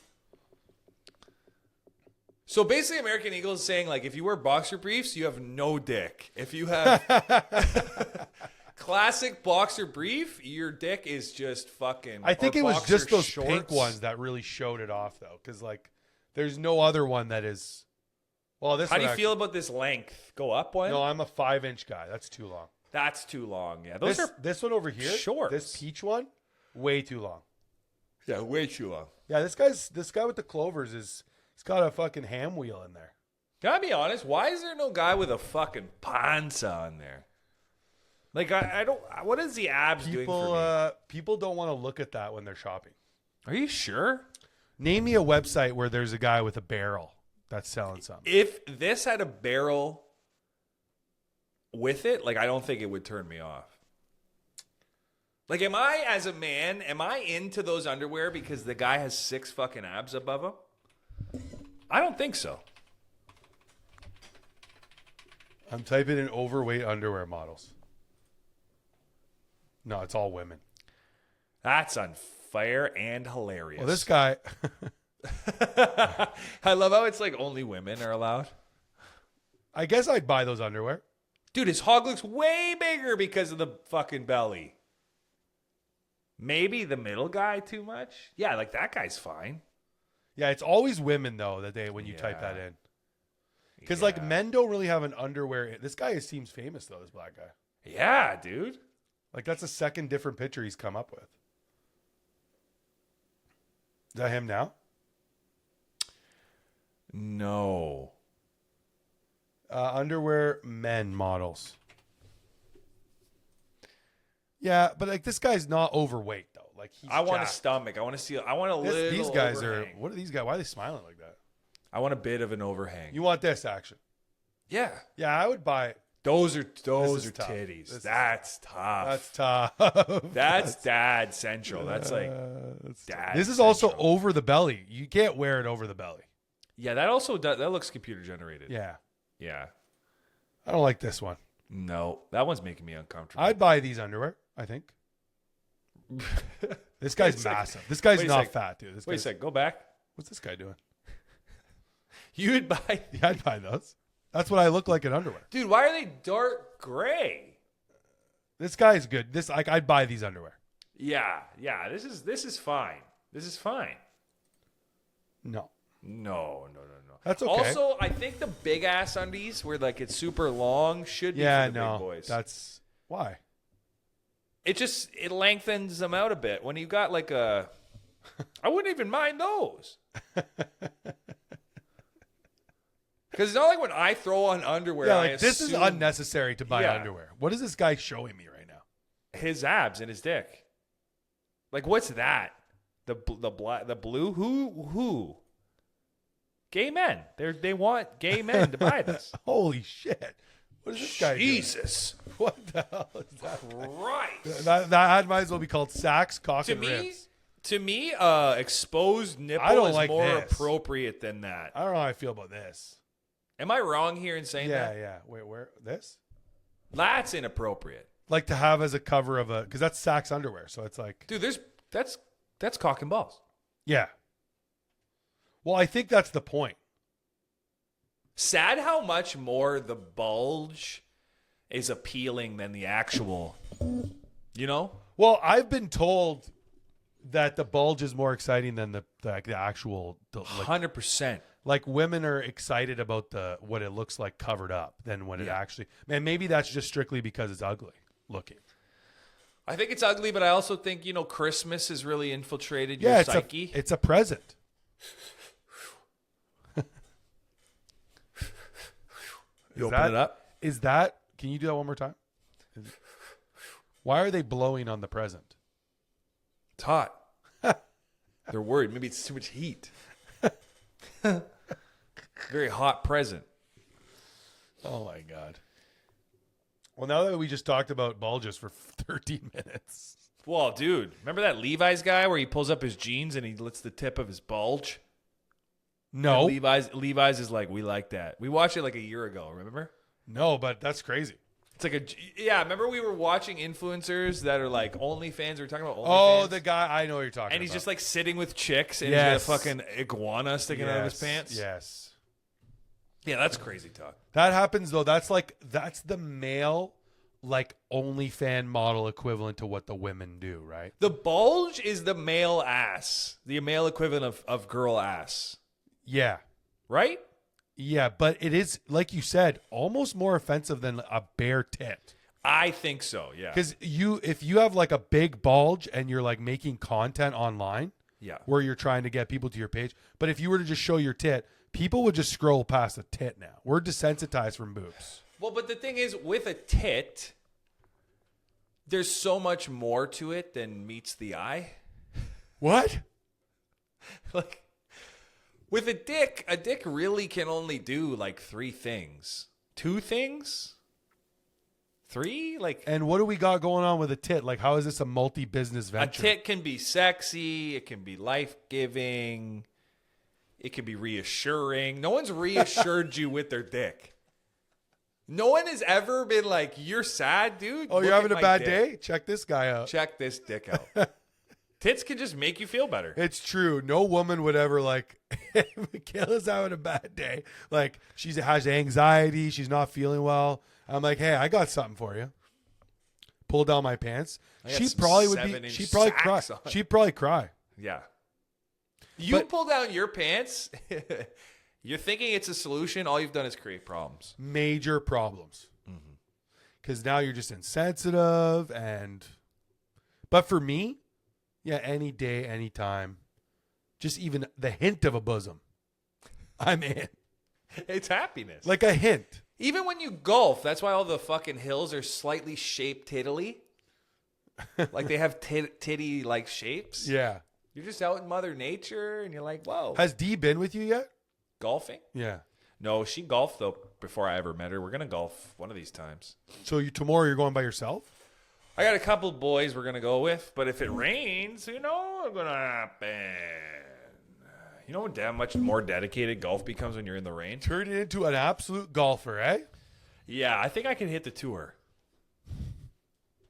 A: So basically, American Eagle is saying, like, if you wear boxer briefs, you have no dick. If you have classic boxer brief, your dick is just fucking.
B: I think
A: or
B: it was
A: boxer
B: just those
A: shorts.
B: pink ones that really showed it off, though, because like there's no other one that is. Well, this.
A: How do you
B: one
A: feel about this length? Go up one?
B: No, I'm a 5-inch guy. That's too long.
A: That's too long. Yeah, those are
B: This one over here,
A: shorts.
B: This peach one, way too long.
A: way too long.
B: Yeah, this guy with the clovers he's got a fucking ham wheel in there.
A: Can I be honest? Why is there no guy with a fucking panza on there? Like, I don't. What is the abs doing for me?
B: People don't want to look at that when they're shopping.
A: Are you sure?
B: Name me a website where there's a guy with a barrel that's selling something.
A: If this had a barrel with it, like, I don't think it would turn me off. Like, am I, as a man, into those underwear because the guy has 6 fucking abs above him? I don't think so.
B: I'm typing in overweight underwear models. No, it's all women.
A: That's unfair and hilarious.
B: Well, this guy.
A: I love how it's like only women are allowed.
B: I guess I'd buy those underwear.
A: Dude, his hog looks way bigger because of the fucking belly. Maybe the middle guy too much? Yeah, like that guy's fine.
B: Yeah, it's always women though when you type that in. Because like men don't really have an underwear. This guy seems famous though. This black guy.
A: Yeah, dude.
B: Like that's the second different picture he's come up with. Is that him now?
A: No.
B: Underwear men models. Yeah, but like this guy's not overweight though. Like
A: I want
B: jacked.
A: a stomach. I want to see. I want a little.
B: These guys
A: overhang.
B: are. What are these guys? Why are they smiling like that?
A: I want a bit of an overhang.
B: You want this action?
A: Yeah.
B: Yeah, I would buy.
A: Those are
B: tough.
A: titties. That's tough.
B: That's tough.
A: That's dad central. That's like
B: that's
A: dad.
B: This is
A: central.
B: also over the belly. You can't wear it over the belly.
A: Yeah, that also that looks computer generated.
B: Yeah.
A: Yeah.
B: I don't like this one.
A: No, that one's making me uncomfortable.
B: I'd buy these underwear, I think. This guy's massive. This guy's not fat, dude.
A: Wait a sec. Go back.
B: What's this guy doing?
A: You'd buy.
B: Yeah, I'd buy those. That's what I look like in underwear.
A: Dude, why are they dark gray?
B: This guy's good. I'd buy these underwear.
A: Yeah. This is fine. This is fine.
B: No.
A: No.
B: That's okay.
A: Also, I think the big ass undies where like it's super long should be for the big boys.
B: That's why.
A: It lengthens them out a bit. When you got like a I wouldn't even mind those. Because it's not like when I throw on underwear.
B: Yeah, like this is unnecessary to buy underwear. What is this guy showing me right now?
A: His abs and his dick. Like, what's that? The blue? Who? Gay men. They want gay men to buy this.
B: Holy shit! What is this guy
A: Jesus.
B: doing? What the hell is that?
A: Right.
B: That ad might as well be called Sacks, Cock, and Ribs.
A: To me, exposed nipple is
B: like
A: more
B: this.
A: appropriate than that.
B: I don't know how I feel about this.
A: Am I wrong here in saying that?
B: Yeah. Wait, where this?
A: That's inappropriate.
B: Like to have as a cover of because that's Sacks underwear, so it's like,
A: dude, that's cock and balls.
B: Yeah. Well, I think that's the point.
A: Sad how much more the bulge is appealing than the actual,
B: Well, I've been told that the bulge is more exciting than the actual.
A: 100%.
B: Like women are excited about what it looks like covered up than when it actually. Man, maybe that's just strictly because it's ugly looking.
A: I think it's ugly, but I also think Christmas has really infiltrated your psyche.
B: It's a present.
A: You open it up.
B: Is that? Can you do that one more time? Why are they blowing on the present?
A: It's hot. They're worried. Maybe it's too much heat. Very hot present.
B: Oh, my God. Well, now that we just talked about bulges for 13 minutes.
A: Well, dude, remember that Levi's guy where he pulls up his jeans and he lets the tip of his bulge?
B: No.
A: And Levi's is like, we like that. We watched it like a year ago, remember?
B: No, but that's crazy.
A: It's like remember we were watching influencers that are like OnlyFans. We were talking about OnlyFans.
B: Oh, the guy, I know what you're talking about.
A: And he's just like sitting with chicks and
B: Yes.
A: he's got a fucking iguana sticking out of his pants.
B: Yes.
A: Yeah, that's crazy talk.
B: That happens, though. That's the male, like, OnlyFan model equivalent to what the women do, right?
A: The bulge is the male ass, the male equivalent of girl ass,
B: Yeah.
A: right?
B: Yeah, but it is, like you said, almost more offensive than a bare tit.
A: I think so, yeah.
B: Because if you have like a big bulge and you're like making content online,
A: Yeah.
B: where you're trying to get people to your page, but if you were to just show your tit, people would just scroll past a tit now. We're desensitized from boobs.
A: Well, but the thing is, with a tit, there's so much more to it than meets the eye.
B: What?
A: Like, with a dick really can only do like 3 things. 2 things? 3? Like,
B: And what do we got going on with a tit? Like, how is this a multi-business
A: a
B: venture?
A: tit can be sexy. It can be life-giving. It can be reassuring. No one's reassured you with their dick. No one has ever been like, you're sad, dude.
B: Oh,
A: Look
B: you're having
A: at
B: a
A: my
B: bad
A: dick.
B: day? Check this guy out.
A: Check this dick out. Tits can just make you feel better.
B: It's true. No woman would ever like, Michaela's having a bad day. Like, she has anxiety. She's not feeling well. I'm like, hey, I got something for you. Pull down my pants.
A: I got
B: She
A: some
B: probably would be.
A: 7-inch
B: She'd probably cry.
A: sacks on.
B: She'd probably cry.
A: Yeah. You
B: But-
A: pull down your pants, you're thinking it's a solution. All you've done is create problems.
B: Major problems. Because now you're just insensitive But for me, yeah, any day, anytime, just even the hint of a bosom, I'm in.
A: It's happiness.
B: Like a hint.
A: Even when you golf, that's why all the fucking hills are slightly shaped tittily. Like they have titty like shapes.
B: Yeah.
A: You're just out in Mother Nature and you're like, whoa.
B: Has Dee been with you yet?
A: Golfing?
B: Yeah.
A: No, she golfed though before I ever met her. We're going to golf one of these times.
B: So tomorrow you're going by yourself?
A: I got a couple boys we're going to go with, but if it rains, you know what's going to happen. You know how much more dedicated golf becomes when you're in the rain?
B: Turn it into an absolute golfer, eh?
A: Yeah, I think I can hit the tour.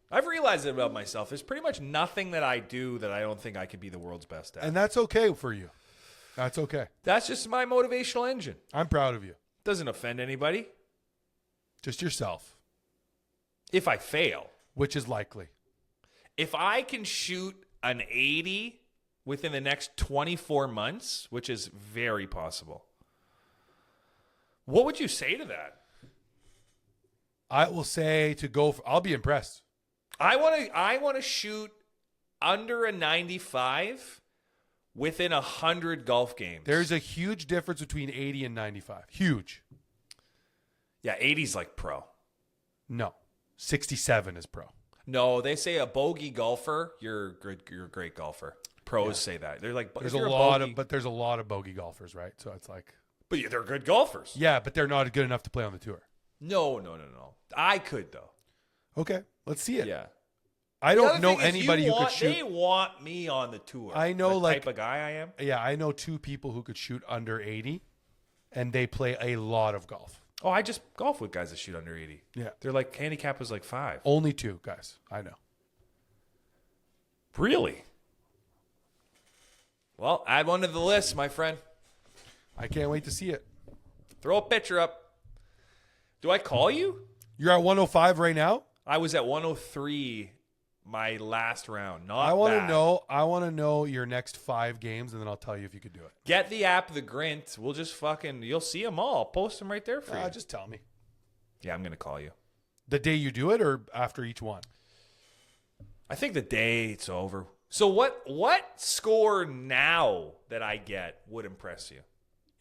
A: I've realized it about myself. There's pretty much nothing that I do that I don't think I could be the world's best at.
B: And that's okay for you. That's okay.
A: That's just my motivational engine.
B: I'm proud of you.
A: Doesn't offend anybody.
B: Just yourself,
A: If I fail.
B: which is likely.
A: If I can shoot an 80 within the next 24 months, which is very possible, what would you say to that?
B: I will say to go for, I'll be impressed.
A: I want to shoot under a 95 within 100 golf games.
B: There's a huge difference between 80 and 95. Huge.
A: Yeah, 80's like pro.
B: No. 67 is pro.
A: No, they say a bogey golfer, you're a great golfer. Pros say that. They're like,
B: There's
A: if
B: a
A: you're
B: lot
A: bogey-
B: but there's a lot of bogey golfers, right? So it's like,
A: but they're good golfers.
B: yeah, but they're not good enough to play on the tour.
A: No. I could though.
B: Okay, let's see it.
A: Yeah.
B: I
A: The
B: don't
A: other
B: know
A: thing is
B: anybody who could shoot.
A: They want me on the tour.
B: I know,
A: the
B: like-
A: type of guy I am.
B: Yeah, I know 2 people who could shoot under 80, and they play a lot of golf.
A: Oh, I just golf with guys that shoot under 80.
B: Yeah.
A: They're like, handicap was like 5.
B: Only 2 guys. I know.
A: Really? Well, add one to the list, my friend.
B: I can't wait to see it.
A: Throw a picture up. Do I call you?
B: You're at 105 right now?
A: I was at 103 my last round. Not
B: I want
A: bad.
B: to know your next 5 games, and then I'll tell you if you could do it.
A: Get the app, The Grint. We'll just you'll see them all. I'll post them right there for you.
B: Just tell me.
A: Yeah, I'm going to call you.
B: The day you do it or after each one?
A: I think the day it's over. So what score now that I get would impress you?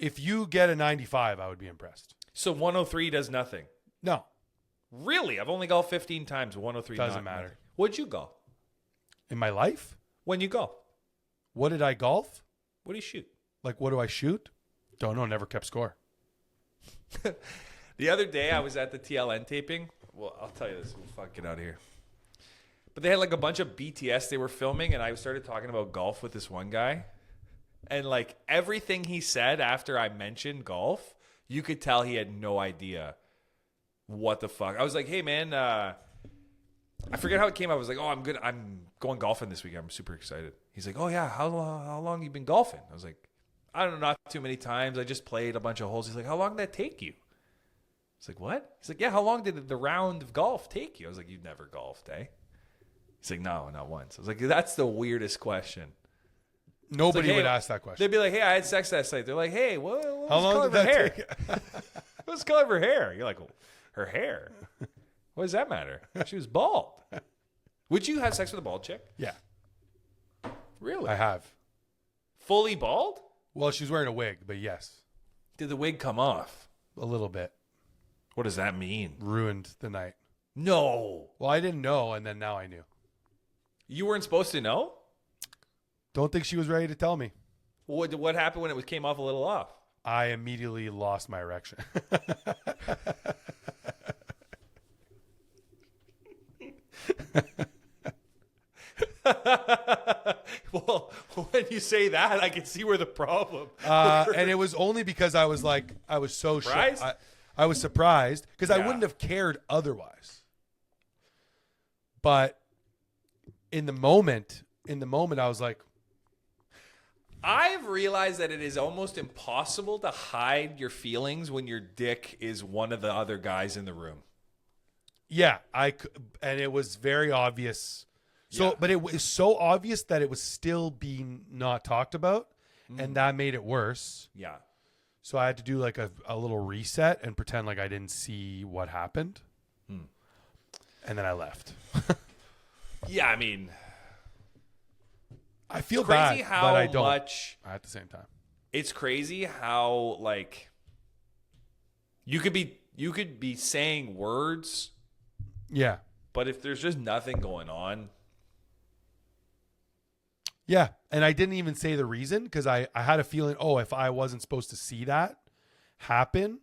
B: If you get a 95, I would be impressed.
A: So 103 does nothing.
B: No.
A: Really? I've only golfed 15 times. 103
B: Doesn't
A: not
B: matter.
A: nothing. What'd you golf?
B: In my life?
A: When you golf?
B: What did I golf?
A: What do you shoot?
B: Like, what do I shoot? Don't know. Never kept score.
A: The other day, I was at the TLN taping. Well, I'll tell you this. We'll fuck get out of here. But they had like a bunch of BTS they were filming, and I started talking about golf with this one guy. And like everything he said after I mentioned golf, you could tell he had no idea what the fuck. I was like, hey, man, I forget how it came up. I was like, oh, I'm good. I'm going golfing this weekend. I'm super excited. He's like, oh, yeah, how long you been golfing? I was like, I don't know, not too many times. I just played a bunch of holes. He's like, how long did that take you? I was like, what? He's like, yeah, how long did the round of golf take you? I was like, you've never golfed, eh? He's like, no, not once. I was like, that's the weirdest question.
B: Nobody
A: like, hey,
B: would ask that question.
A: They'd be like, hey, I had sex last night. They're like, hey, what was
B: How
A: the
B: long
A: color
B: did
A: of her
B: that
A: hair?
B: take?
A: What's the color of her hair? You're like, well, her hair? What does that matter? She was bald. Would you have sex with a bald chick?
B: Yeah,
A: Really?
B: I have.
A: Fully bald?
B: Well, she's wearing a wig, but yes,
A: Did the wig come off?
B: a little bit.
A: What does that mean?
B: Ruined the night.
A: No.
B: Well, I didn't know, and then now I knew.
A: You weren't supposed to know?
B: Don't think she was ready to tell me.
A: What happened when it came off a little off?
B: I immediately lost my erection.
A: Well, when you say that, I can see where the problem.
B: And it was only because I was so
A: Surprised?
B: I was surprised because I
A: Yeah.
B: wouldn't have cared otherwise. But in the moment, I was like,
A: I've realized that it is almost impossible to hide your feelings when your dick is one of the other guys in the room.
B: yeah, and it was very obvious. So,
A: Yeah.
B: but it was so obvious that it was still being not talked about, and that made it worse.
A: Yeah.
B: So I had to do like a little reset and pretend like I didn't see what happened. And then I left.
A: Yeah, I mean,
B: I feel
A: it's crazy
B: bad,
A: how
B: but I don't
A: much.
B: at the same time.
A: It's crazy how like you could be saying words,
B: Yeah.
A: but if there's just nothing going on.
B: Yeah. And I didn't even say the reason because I had a feeling, if I wasn't supposed to see that happen,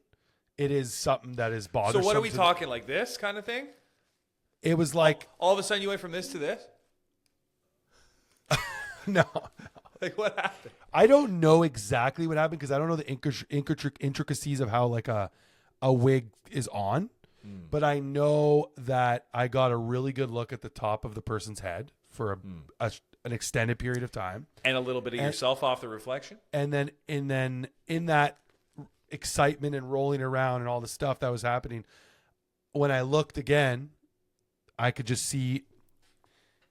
B: it is something that is bothersome.
A: So what are we talking, like this kind of thing?
B: It was like,
A: All of a sudden you went from this to this?
B: no.
A: Like what happened?
B: I don't know exactly what happened because I don't know the intricacies of how like a wig is on. But I know that I got a really good look at the top of the person's head for an extended period of time.
A: And a little bit of yourself off the reflection?
B: And then in that excitement and rolling around and all the stuff that was happening, when I looked again, I could just see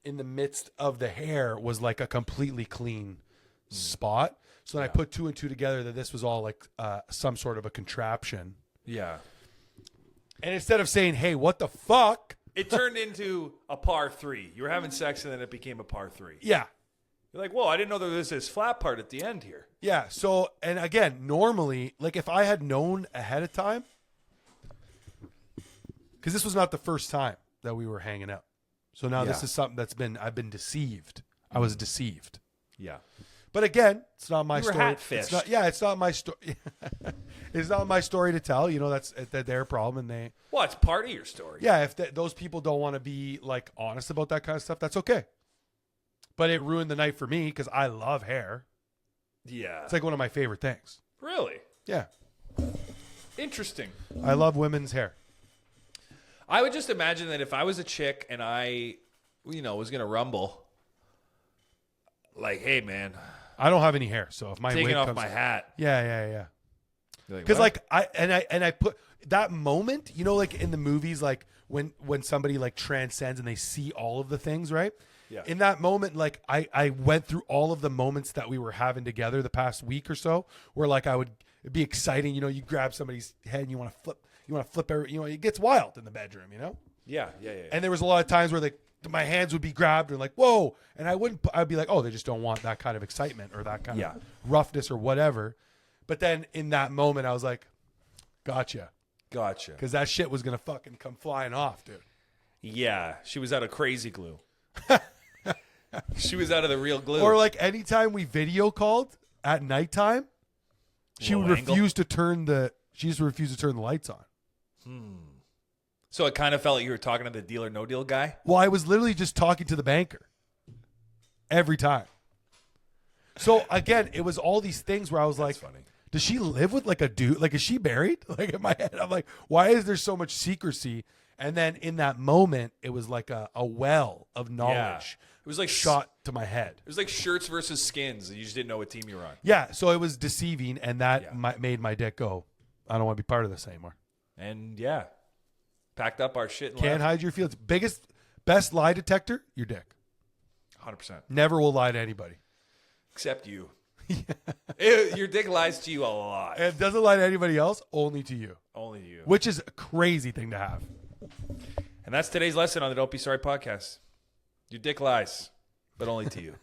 B: in the midst of the hair was like a completely clean spot. So then I put two and two together that this was all like some sort of a contraption.
A: Yeah.
B: And instead of saying, hey, what the fuck?
A: It turned into a par 3. You were having sex and then it became a par 3.
B: Yeah.
A: You're like, whoa, I didn't know there was this flat part at the end here.
B: Yeah. So, and again, normally, like if I had known ahead of time, because this was not the first time that we were hanging out. So now this
A: Yeah.
B: is something I've been deceived. I was deceived.
A: Yeah.
B: But again, it's not my
A: You were
B: story.
A: hat-fished.
B: It's not my story. It's not my story to tell. You know, that's their problem. And
A: Well, it's part of your story.
B: yeah, if those people don't want to be like honest about that kind of stuff, that's okay. But it ruined the night for me because I love hair.
A: Yeah.
B: It's like one of my favorite things.
A: Really?
B: Yeah.
A: Interesting.
B: I love women's hair.
A: I would just imagine that if I was a chick and I, was going to rumble, like, hey, man,
B: I don't have any hair, so if my
A: taking
B: wig
A: off
B: comes,
A: my hat.
B: yeah.
A: You're
B: Because
A: what?
B: like I put that moment, like in the movies, like when somebody like transcends and they see all of the things, right?
A: Yeah.
B: In that moment, like I went through all of the moments that we were having together the past week or so, where like it'd be exciting, you grab somebody's head and you want to flip every, it gets wild in the bedroom,
A: Yeah.
B: And there was a lot of times where like my hands would be grabbed and like, whoa. And I'd be like, oh, they just don't want that kind of excitement or that kind of roughness or whatever. But then in that moment, I was like, gotcha.
A: Gotcha.
B: Because that shit was going to fucking come flying off, dude.
A: Yeah, she was out of crazy glue. She was out of the real glue.
B: Or like anytime we video called at nighttime, she would refuse to turn the lights on.
A: So it kind of felt like you were talking to the Deal or No Deal guy?
B: Well, I was literally just talking to the banker every time. So again, it was all these things where I was like,
A: funny.
B: Does she live with like a dude? Like, is she married? Like in my head, I'm like, why is there so much secrecy? And then in that moment, it was like a well of knowledge.
A: It was like
B: shot to my head.
A: It was like shirts versus skins, and you just didn't know what team you were on.
B: Yeah, so it was deceiving, and that made my dick go, I don't want to be part of this anymore.
A: And packed up our shit and
B: Can't
A: left.
B: hide your feelings. Best lie detector, your dick.
A: 100%.
B: Never will lie to anybody.
A: Except you. Your dick lies to you a lot.
B: It doesn't lie to anybody else, only to you.
A: Only to you.
B: Which is a crazy thing to have.
A: And that's today's lesson on the Don't Be Sorry podcast. Your dick lies, but only to you.